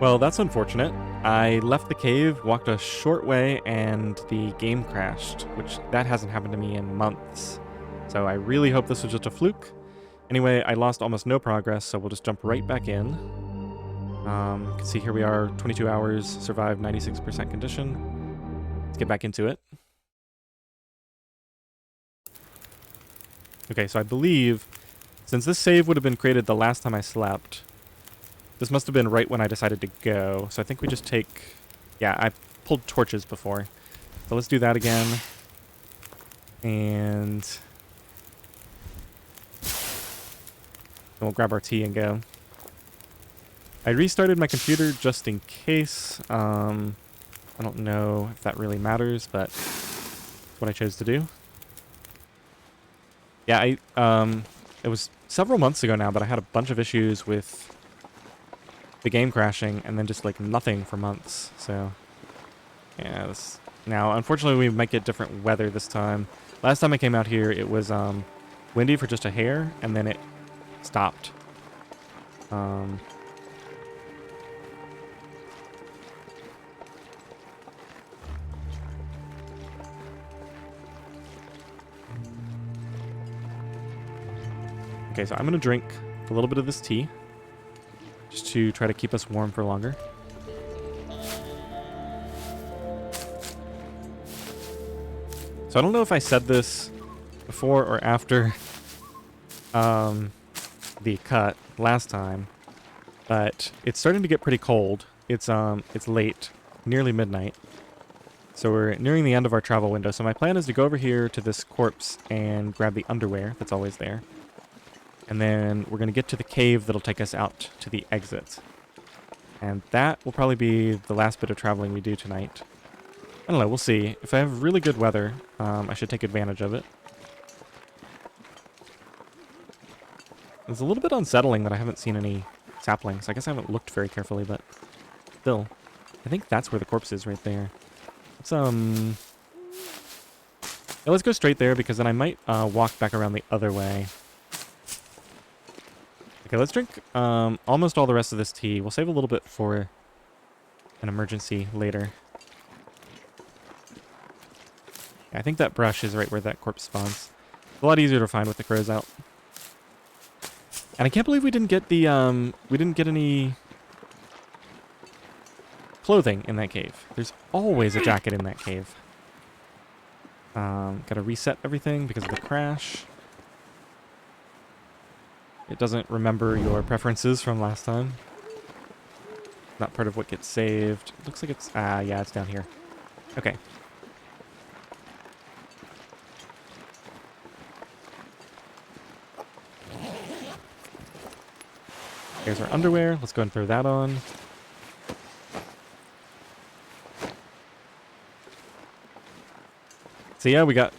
Well, that's unfortunate. I left the cave, walked a short way, and the game crashed, which that hasn't happened to me in months. So I really hope this was just a fluke. Anyway, I lost almost no progress, so we'll just jump right back in. You can see here we are, 22 hours, survived 96% condition. Let's get back into it. Okay, so I believe, since this save would have been created the last time I slept, this must have been right when I decided to go. So I think we just take... Yeah, I pulled torches before. So let's do that again. And... we'll grab our tea and go. I restarted my computer just in case. I don't know if that really matters, but that's what I chose to do. Yeah, it was several months ago now, but I had a bunch of issues with the game crashing and then just like nothing for months. So yeah, now unfortunately we might get different weather this time. Last time I came out here, it was windy for just a hair, and then it stopped. Okay, so I'm gonna drink a little bit of this tea just to try to keep us warm for longer. So I don't know if I said this before or after the cut last time, but it's starting to get pretty cold. It's late, nearly midnight. So we're nearing the end of our travel window. So my plan is to go over here to this corpse and grab the underwear that's always there. And then we're going to get to the cave that'll take us out to the exit. And that will probably be the last bit of traveling we do tonight. I don't know, we'll see. If I have really good weather, I should take advantage of it. It's a little bit unsettling that I haven't seen any saplings. I guess I haven't looked very carefully, but still. I think that's where the corpse is right there. Yeah, let's go straight there because then I might walk back around the other way. Okay, let's drink almost all the rest of this tea. We'll save a little bit for an emergency later. Yeah, I think that brush is right where that corpse spawns. It's a lot easier to find with the crows out. And I can't believe we didn't get any clothing in that cave. There's always a jacket in that cave. Gotta reset everything because of the crash. It doesn't remember your preferences from last time. Not part of what gets saved. Looks like it's... yeah, it's down here. Okay. Here's our underwear. Let's go and throw that on. So yeah, we got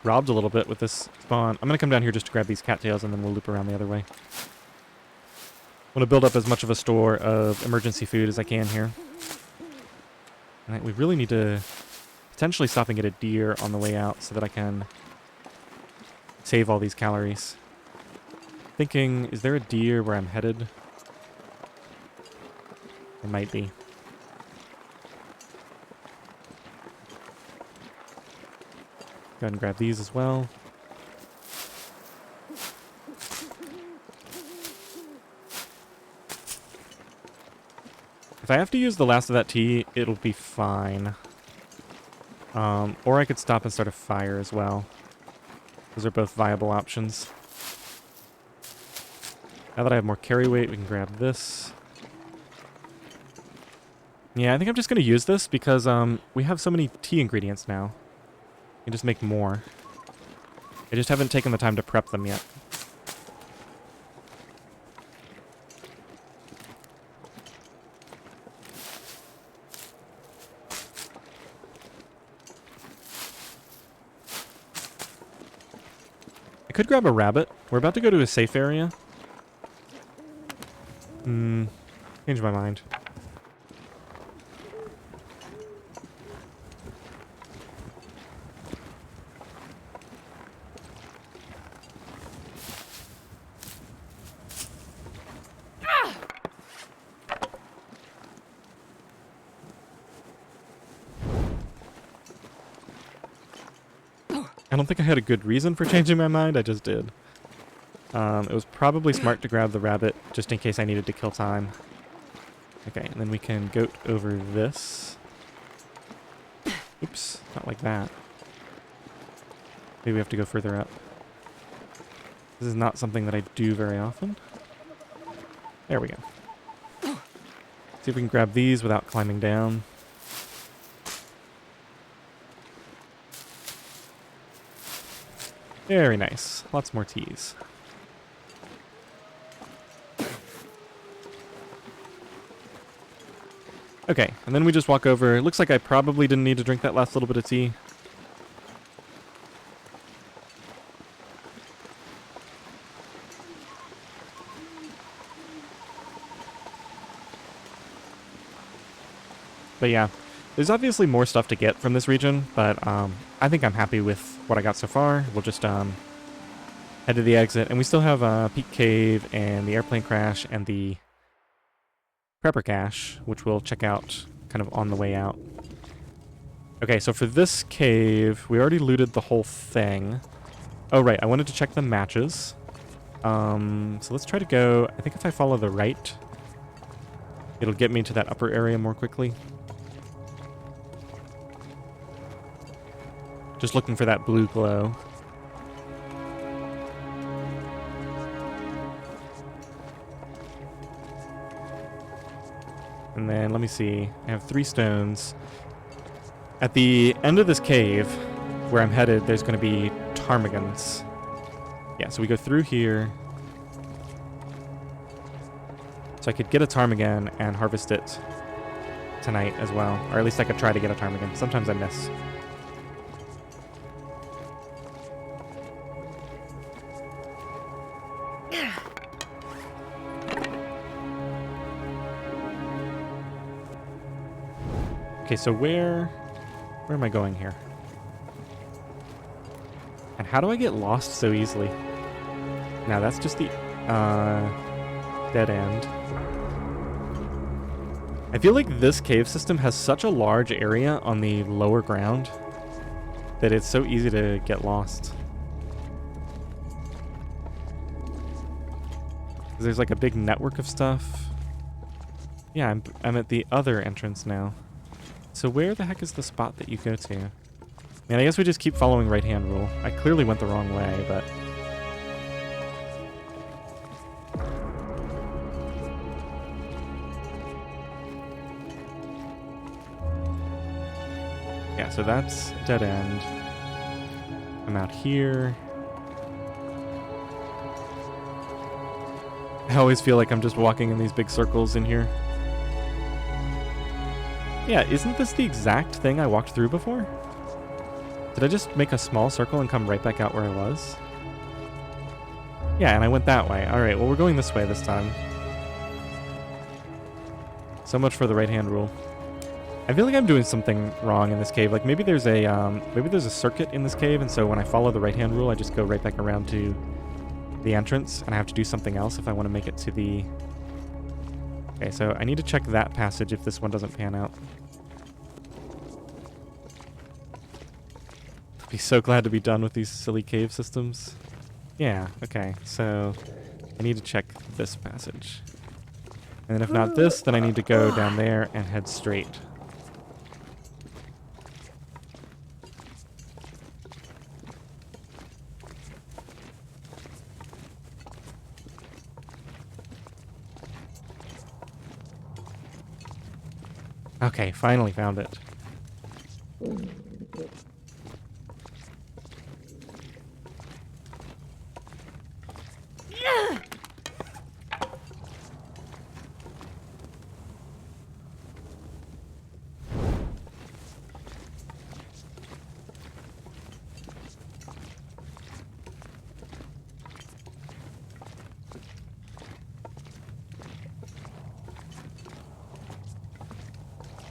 robbed a little bit with this spawn. I'm gonna come down here just to grab these cattails, and then we'll loop around the other way. I want to build up as much of a store of emergency food as I can here. Alright, we really need to potentially stop and get a deer on the way out so that I can save all these calories. Thinking, is there a deer where I'm headed? There might be. Go ahead and grab these as well. If I have to use the last of that tea, it'll be fine. Or I could stop and start a fire as well. Those are both viable options. Now that I have more carry weight, we can grab this. Yeah, I think I'm just going to use this because we have so many tea ingredients now. You can just make more. I just haven't taken the time to prep them yet. I could grab a rabbit. We're about to go to a safe area. Changed my mind. I don't think I had a good reason for changing my mind, I just did. It was probably smart to grab the rabbit, just in case I needed to kill time. Okay, and then we can goat over this. Oops, not like that. Maybe we have to go further up. This is not something that I do very often. There we go. See if we can grab these without climbing down. Very nice. Lots more teas. Okay, and then we just walk over. It looks like I probably didn't need to drink that last little bit of tea. But yeah, there's obviously more stuff to get from this region, but I think I'm happy with what I got so far. We'll just head to the exit, and we still have Peak Cave and the airplane crash and the Prepper Cache, which we'll check out kind of on the way out. Okay, so for this cave, we already looted the whole thing. Oh, right, I wanted to check the matches. So let's try to go, I think if I follow the right, it'll get me to that upper area more quickly. Just looking for that blue glow. And then, let me see, I have 3 stones. At the end of this cave, where I'm headed, there's going to be ptarmigans. Yeah, so we go through here. So I could get a ptarmigan and harvest it tonight as well. Or at least I could try to get a ptarmigan. Sometimes I miss. Okay, so where am I going here? And how do I get lost so easily? Now that's just the dead end. I feel like this cave system has such a large area on the lower ground that it's so easy to get lost. There's like a big network of stuff. Yeah, I'm at the other entrance now. So where the heck is the spot that you go to? Man, I guess we just keep following right-hand rule. I clearly went the wrong way, but... yeah, so that's dead end. I'm out here. I always feel like I'm just walking in these big circles in here. Yeah, isn't this the exact thing I walked through before? Did I just make a small circle and come right back out where I was? Yeah, and I went that way. Alright, well we're going this way this time. So much for the right-hand rule. I feel like I'm doing something wrong in this cave. Like maybe there's a circuit in this cave, and so when I follow the right-hand rule, I just go right back around to the entrance, and I have to do something else if I want to make it to the... Okay, so I need to check that passage if this one doesn't pan out. I'd be so glad to be done with these silly cave systems. Yeah, okay, so I need to check this passage. And then if not this, then I need to go down there and head straight. Okay, finally found it.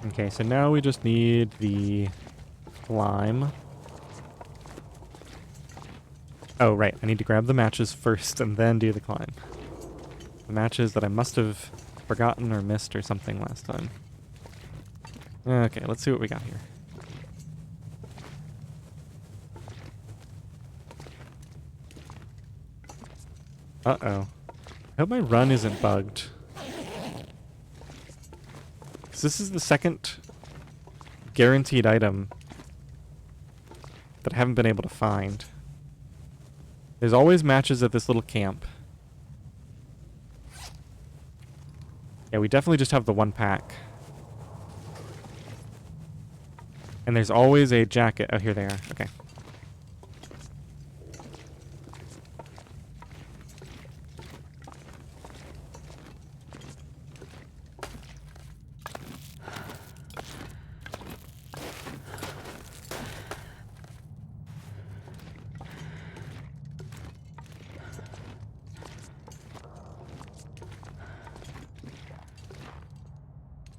Okay, so now we just need the lime. Oh, right. I need to grab the matches first and then do the climb. The matches that I must have forgotten or missed or something last time. Okay, let's see what we got here. Uh-oh. I hope my run isn't bugged. Because this is the second guaranteed item that I haven't been able to find. There's always matches at this little camp. Yeah, we definitely just have the 1 pack. And there's always a jacket. Oh, here they are. Okay.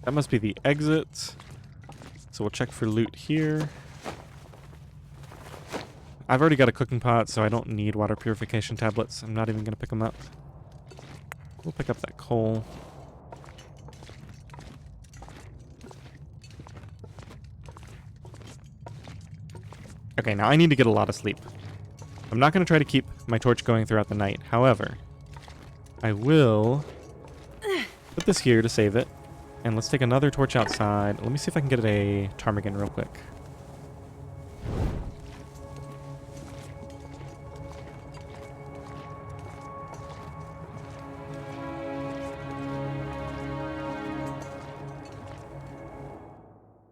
That must be the exit. So we'll check for loot here. I've already got a cooking pot, so I don't need water purification tablets. I'm not even going to pick them up. We'll pick up that coal. Okay, now I need to get a lot of sleep. I'm not going to try to keep my torch going throughout the night. However, I will put this here to save it. And let's take another torch outside. Let me see if I can get a ptarmigan real quick.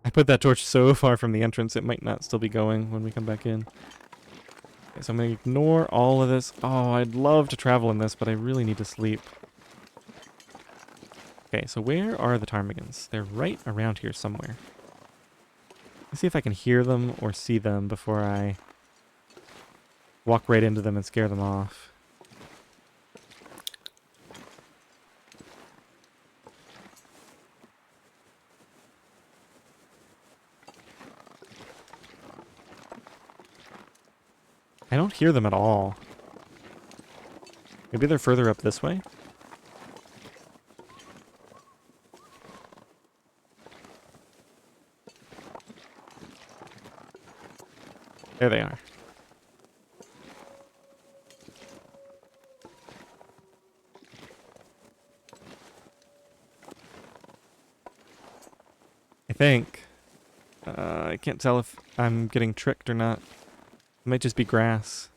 I put that torch so far from the entrance, it might not still be going when we come back in. Okay, so I'm going to ignore all of this. Oh, I'd love to travel in this, but I really need to sleep. Okay, so where are the ptarmigans? They're right around here somewhere. Let's see if I can hear them or see them before I walk right into them and scare them off. I don't hear them at all. Maybe they're further up this way? There they are. I think. I can't tell if I'm getting tricked or not. It might just be grass.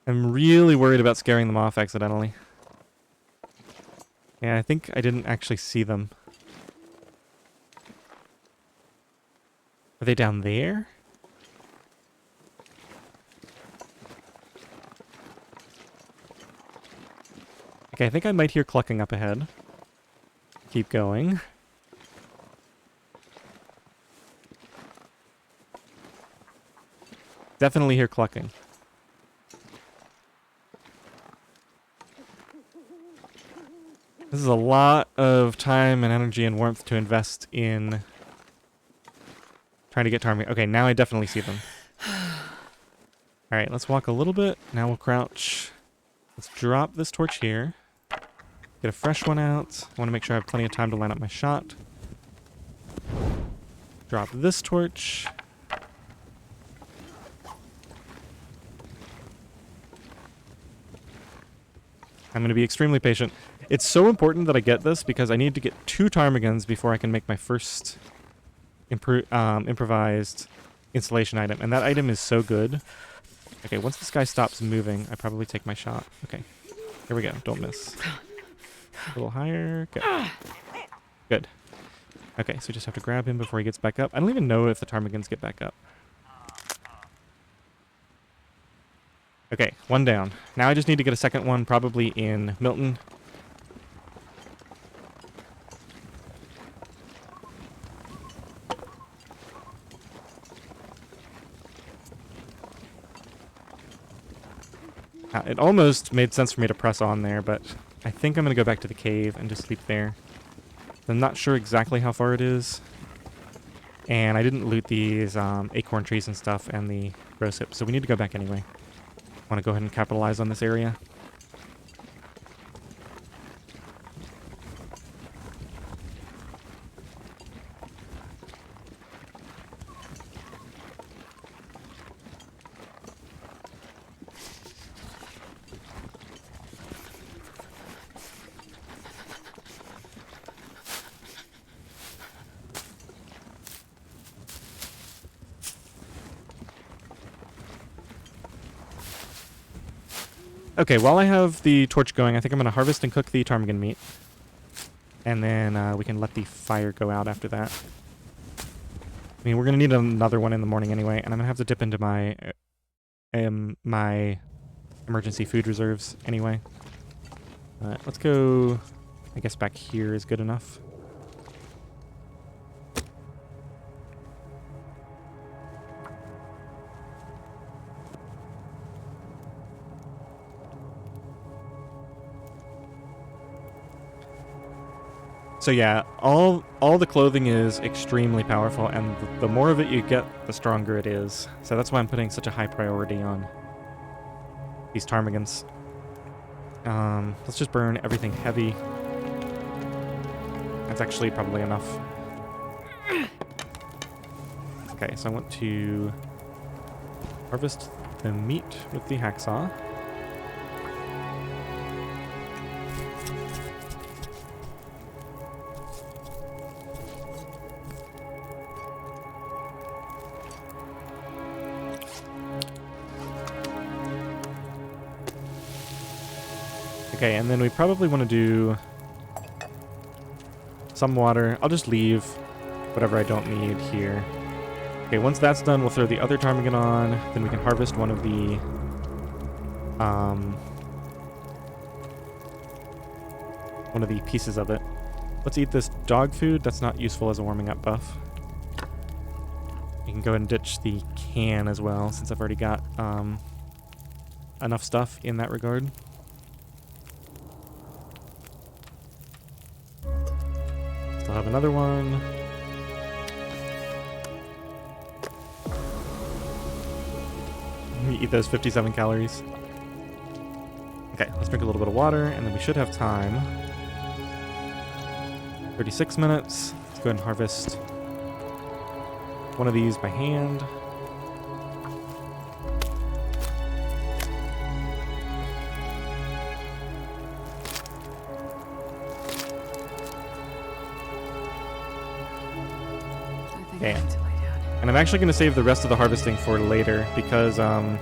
I'm really worried about scaring them off accidentally. Yeah, I think I didn't actually see them. Are they down there? Okay, I think I might hear clucking up ahead. Keep going. Definitely hear clucking. This is a lot of time and energy and warmth to invest in trying to get ptarmigan. Okay, now I definitely see them. Alright, let's walk a little bit. Now we'll crouch. Let's drop this torch here. Get a fresh one out. I want to make sure I have plenty of time to line up my shot. Drop this torch. I'm going to be extremely patient. It's so important that I get this because I need to get 2 ptarmigans before I can make my first improvised installation item. And that item is so good. Okay, once this guy stops moving, I probably take my shot. Okay, here we go. Don't miss. A little higher. Good. Good. Okay, so we just have to grab him before he gets back up. I don't even know if the ptarmigans get back up. Okay, one down. Now I just need to get a second one, probably in Milton. It almost made sense for me to press on there, but I think I'm going to go back to the cave and just sleep there. I'm not sure exactly how far it is. And I didn't loot these acorn trees and stuff and the rose hips, so we need to go back anyway. Want to go ahead and capitalize on this area. Okay, while I have the torch going, I think I'm going to harvest and cook the ptarmigan meat. And then we can let the fire go out after that. I mean, we're going to need another one in the morning anyway, and I'm going to have to dip into my my emergency food reserves anyway. Let's go, I guess back here is good enough. So yeah, all the clothing is extremely powerful, and the more of it you get, the stronger it is. So that's why I'm putting such a high priority on these ptarmigans. Let's just burn everything heavy. That's actually probably enough. Okay, so I want to harvest the meat with the hacksaw. Okay, and then we probably want to do some water. I'll just leave whatever I don't need here. Okay, once that's done, we'll throw the other ptarmigan on. Then we can harvest one of the pieces of it. Let's eat this dog food. That's not useful as a warming up buff. You can go ahead and ditch the can as well, since I've already got enough stuff in that regard. Still have another one. Eat those 57 calories. Okay, let's drink a little bit of water, and then we should have time. 36 minutes. Let's go ahead and harvest one of these by hand. Okay. And I'm actually going to save the rest of the harvesting for later because, yeah,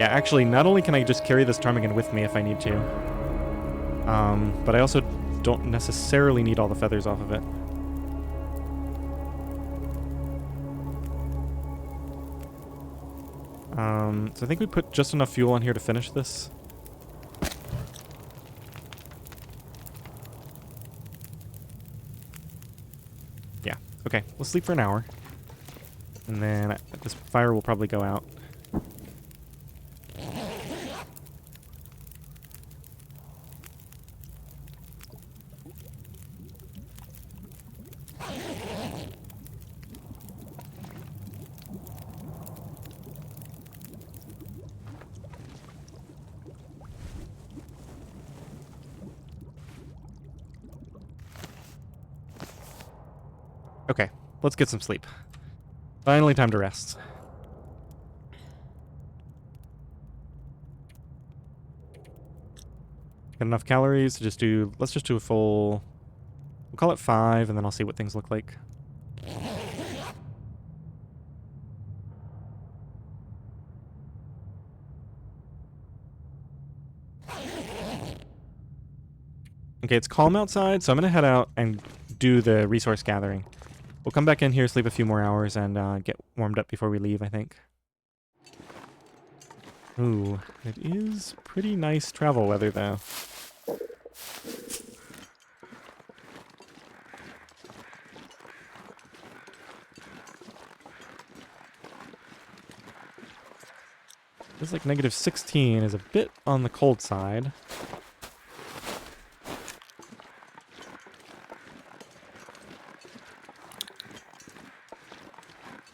actually, not only can I just carry this ptarmigan with me if I need to, but I also don't necessarily need all the feathers off of it. So I think we put just enough fuel on here to finish this. Yeah, okay, we'll sleep for an hour. And then this fire will probably go out. Okay, let's get some sleep. Finally time to rest. Got enough calories to just do, let's just do a full, we'll call it 5, and then I'll see what things look like. Okay, it's calm outside, so I'm gonna head out and do the resource gathering. We'll come back in here, sleep a few more hours, and get warmed up before we leave, I think. Ooh, it is pretty nice travel weather, though. Feels like -16 is a bit on the cold side.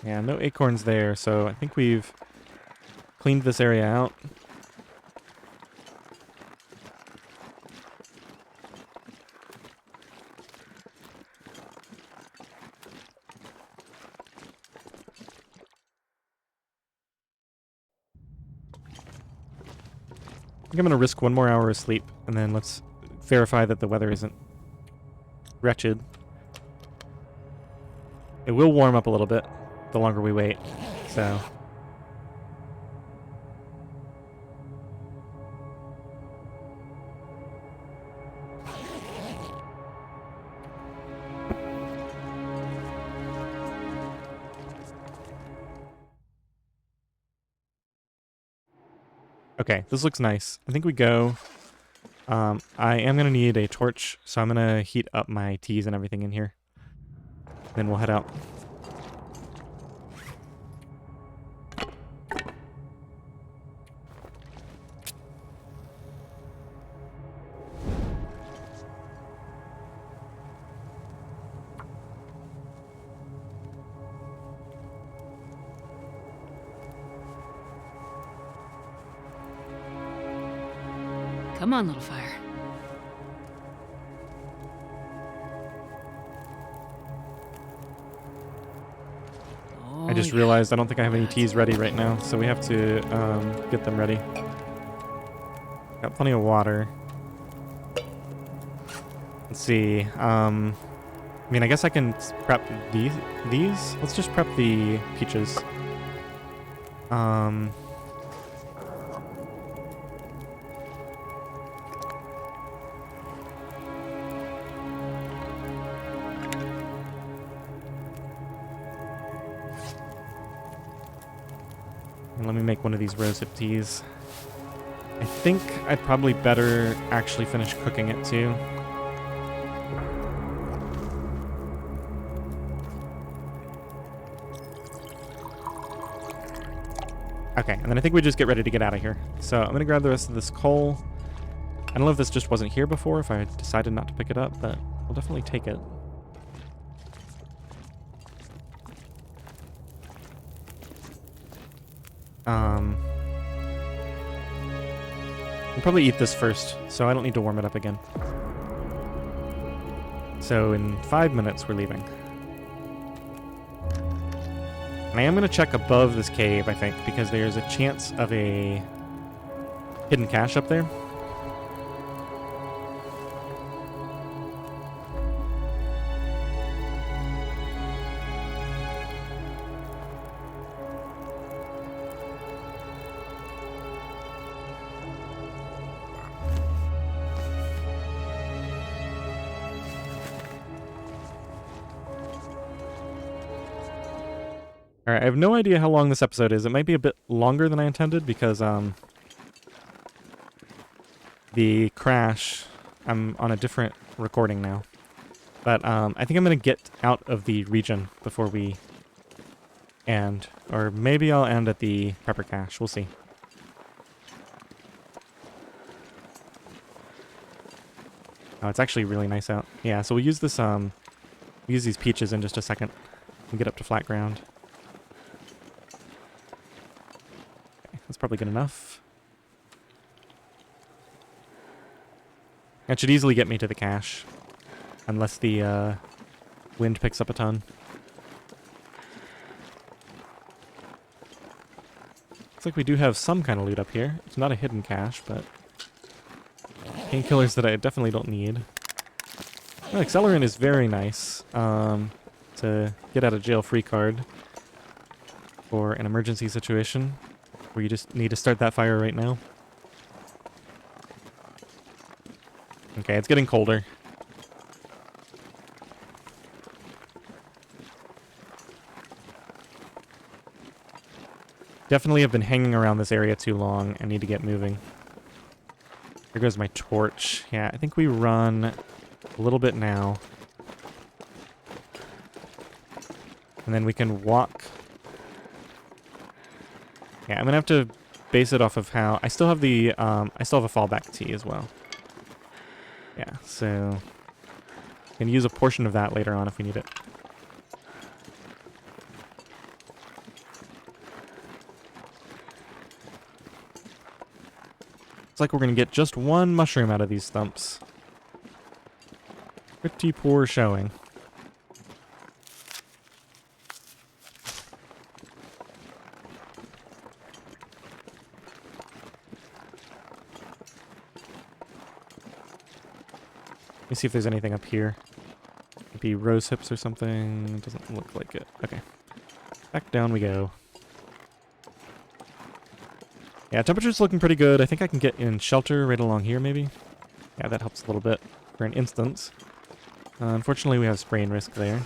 Yeah, no acorns there, so I think we've cleaned this area out. I think I'm going to risk one more hour of sleep, and then let's verify that the weather isn't wretched. It will warm up a little bit the longer we wait, so... Okay, this looks nice. I think we go. I am going to need a torch, so I'm going to heat up my teas and everything in here. Then we'll head out. Come on, little fire. I just realized I don't think I have any teas ready right now, so we have to get them ready. Got plenty of water. Let's see. I mean, I guess I can prep these. Let's just prep the peaches. And let me make one of these rosehip teas. I think I'd probably better actually finish cooking it too. Okay, and then I think we just get ready to get out of here. So I'm going to grab the rest of this coal. I don't know if this just wasn't here before, if I decided not to pick it up, but we'll definitely take it. We'll probably eat this first, so I don't need to warm it up again. So in 5 minutes, we're leaving. And I am going to check above this cave, I think, because there's a chance of a hidden cache up there. Alright, I have no idea how long this episode is. It might be a bit longer than I intended because the crash, I'm on a different recording now. But I think I'm going to get out of the region before we end. Or maybe I'll end at the pepper cache. We'll see. Oh, it's actually really nice out. Yeah, so we'll use this, use these peaches in just a second and get up to flat ground. That's probably good enough. That should easily get me to the cache. Unless the wind picks up a ton. Looks like we do have some kind of loot up here. It's not a hidden cache, but painkillers that I definitely don't need. Well, accelerant is very nice. To get out of jail free card for an emergency situation. Where you just need to start that fire right now. Okay, it's getting colder. Definitely have been hanging around this area too long and need to get moving. Here goes my torch. Yeah, I think we run a little bit now. And then we can walk. Yeah, I'm gonna have to base it off of how I still have the I still have a fallback tea as well. Yeah, so I can use a portion of that later on if we need it. It's like we're gonna get just one mushroom out of these stumps. Pretty poor showing. Let me see if there's anything up here. Maybe rose hips or something. Doesn't look like it. Okay. Back down we go. Yeah, temperature's looking pretty good. I think I can get in shelter right along here, maybe. Yeah, that helps a little bit for an instance. Unfortunately, we have sprain risk there.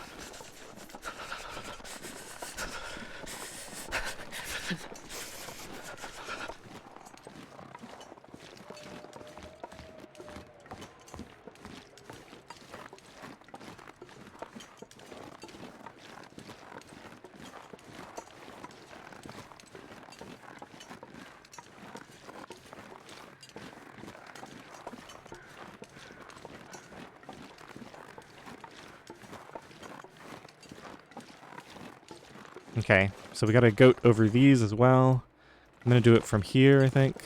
Okay, so we got a goat over these as well. I'm gonna do it from here, I think.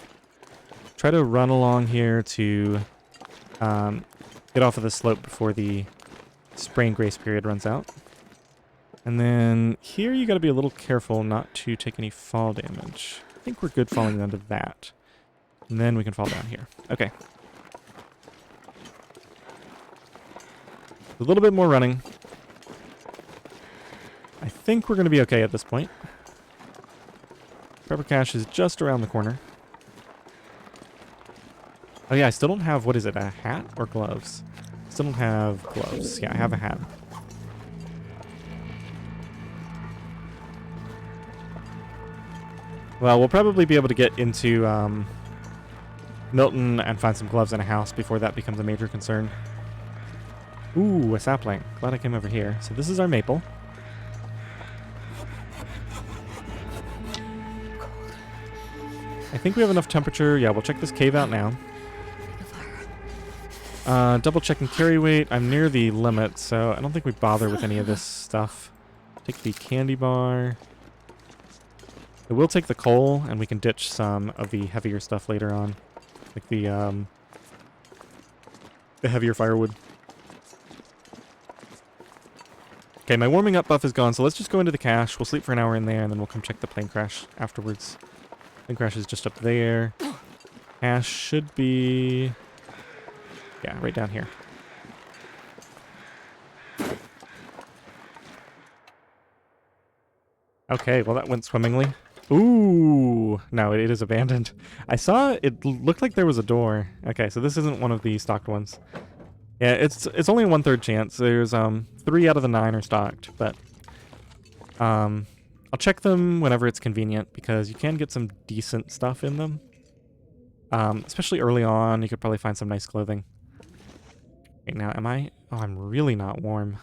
try to run along here to get off of the slope before the sprain grace period runs out. And then here you got to be a little careful not to take any fall damage. I think we're good falling under that. And then we can fall down here. Okay. A little bit more running. I think we're going to be okay at this point. Prepper cache is just around the corner. Oh yeah, I still don't have, what is it, a hat or gloves? Still don't have gloves. Yeah, I have a hat. Well, we'll probably be able to get into Milton and find some gloves in a house before that becomes a major concern. Ooh, a sapling. Glad I came over here. So this is our maple. I think we have enough temperature. Yeah, we'll check this cave out now. Double checking carry weight. I'm near the limit, so I don't think we bother with any of this stuff. Take the candy bar. I will take the coal, and we can ditch some of the heavier stuff later on. Like the heavier firewood. Okay, my warming up buff is gone, so let's just go into the cache. We'll sleep for an hour in there, and then we'll come check the plane crash afterwards. Plane crash is just up there. Cache should be... yeah, right down here. Okay, well that went swimmingly. Ooh! No, it is abandoned. I saw it looked like there was a door. Okay, so this isn't one of the stocked ones. Yeah, it's only a 1/3 chance. There's 3 out of the 9 are stocked, but I'll check them whenever it's convenient because you can get some decent stuff in them. Especially early on, you could probably find some nice clothing. Wait, now am I? Oh, I'm really not warm.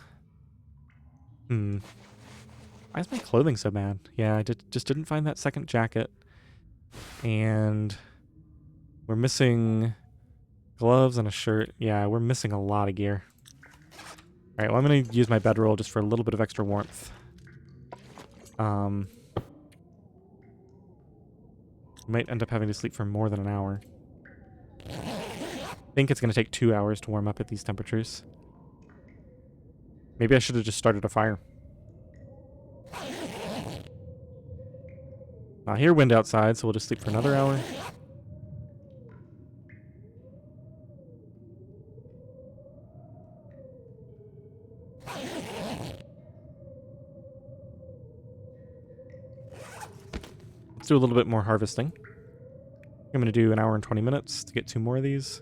Why is my clothing so bad? Yeah, I just didn't find that second jacket. And we're missing gloves and a shirt. Yeah, we're missing a lot of gear. Alright, well I'm going to use my bedroll just for a little bit of extra warmth. Might end up having to sleep for more than an hour. I think it's going to take 2 hours to warm up at these temperatures. Maybe I should have just started a fire. I hear wind outside, so we'll just sleep for another hour. Let's do a little bit more harvesting. I'm going to do an hour and 20 minutes to get 2 more of these.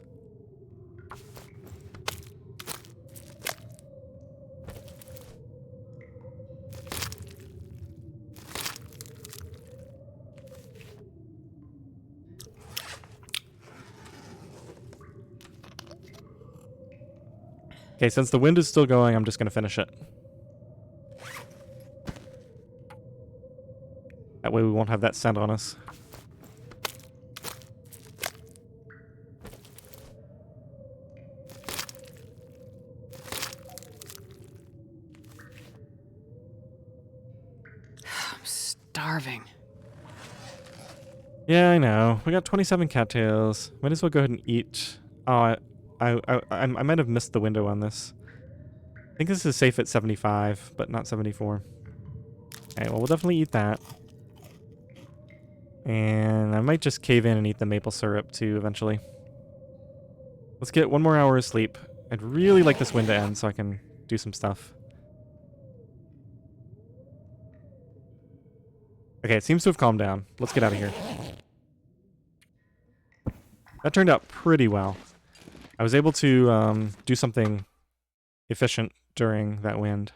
Okay, since the wind is still going, I'm just going to finish it. That way we won't have that scent on us. I'm starving. Yeah, I know. We got 27 cattails. Might as well go ahead and eat. Oh, I might have missed the window on this. I think this is safe at 75, but not 74. Okay, well, we'll definitely eat that. And I might just cave in and eat the maple syrup, too, eventually. Let's get 1 more hour of sleep. I'd really like this wind to end so I can do some stuff. Okay, it seems to have calmed down. Let's get out of here. That turned out pretty well. I was able to do something efficient during that wind.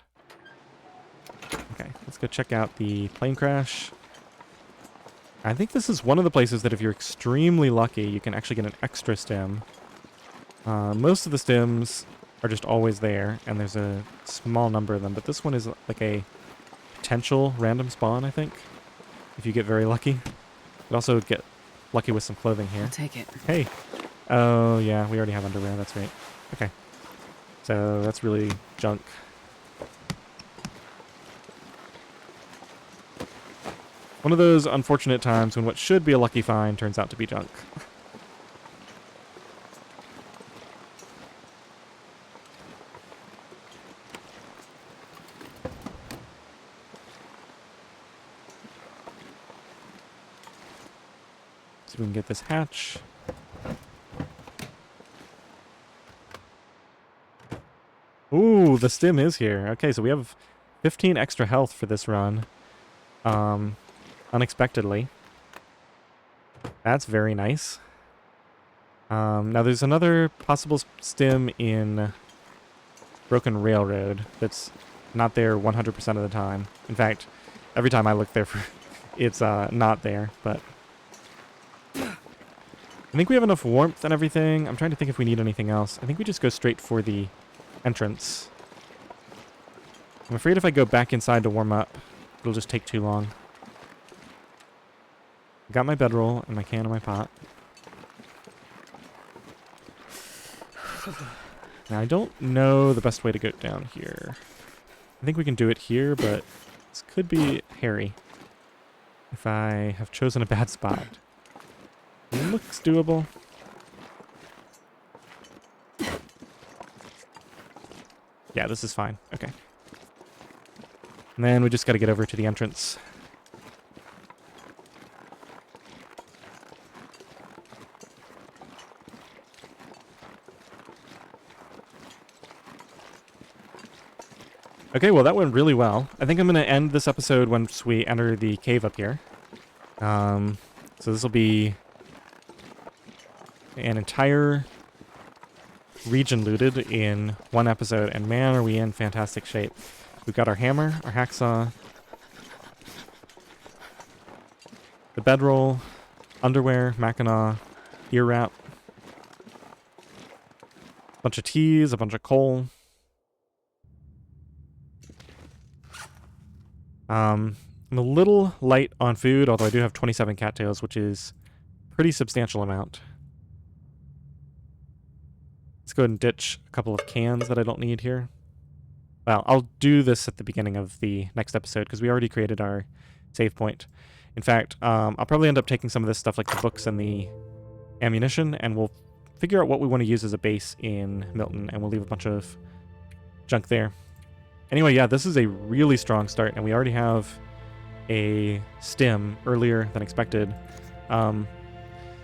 Okay, let's go check out the plane crash. I think this is one of the places that if you're extremely lucky, you can actually get an extra stem. Most of the stems are just always there, and there's a small number of them, but this one is like a potential random spawn, I think, if you get very lucky. You could also get lucky with some clothing here. I'll take it. Hey. Oh, yeah, we already have underwear, that's right. Okay. So, that's really junk. One of those unfortunate times when what should be a lucky find turns out to be junk. See if we can get this hatch. Ooh, the stim is here. Okay, so we have 15 extra health for this run. Unexpectedly. That's very nice. Now there's another possible stim in Broken Railroad that's not there 100% of the time. In fact, every time I look there, it's not there, but I think we have enough warmth and everything. I'm trying to think if we need anything else. I think we just go straight for the entrance. I'm afraid if I go back inside to warm up, it'll just take too long. I got my bedroll and my can and my pot. Now, I don't know the best way to go down here. I think we can do it here, but this could be hairy if I have chosen a bad spot. It looks doable. Yeah, this is fine. Okay. And then we just got to get over to the entrance. Okay, well that went really well. I think I'm going to end this episode once we enter the cave up here. So this will be an entire region looted in one episode, and man, are we in fantastic shape. We've got our hammer, our hacksaw, the bedroll, underwear, mackinaw, ear wrap, a bunch of teas, a bunch of coal. I'm a little light on food, although I do have 27 cattails, which is a pretty substantial amount. Let's go ahead and ditch a couple of cans that I don't need here. Well, I'll do this at the beginning of the next episode, because we already created our save point. In fact, I'll probably end up taking some of this stuff, like the books and the ammunition, and we'll figure out what we want to use as a base in Milton, and we'll leave a bunch of junk there. Anyway, yeah, this is a really strong start, and we already have a stim earlier than expected.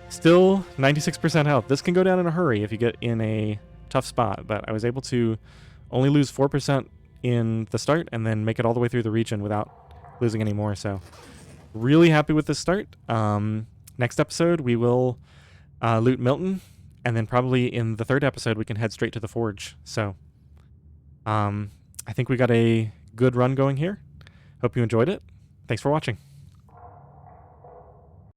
Still 96% health. This can go down in a hurry if you get in a tough spot, but I was able to only lose 4% in the start and then make it all the way through the region without losing any more, so really happy with this start. Next episode, we will loot Milton, and then probably in the third episode, we can head straight to the forge. So, I think we got a good run going here. Hope you enjoyed it. Thanks for watching.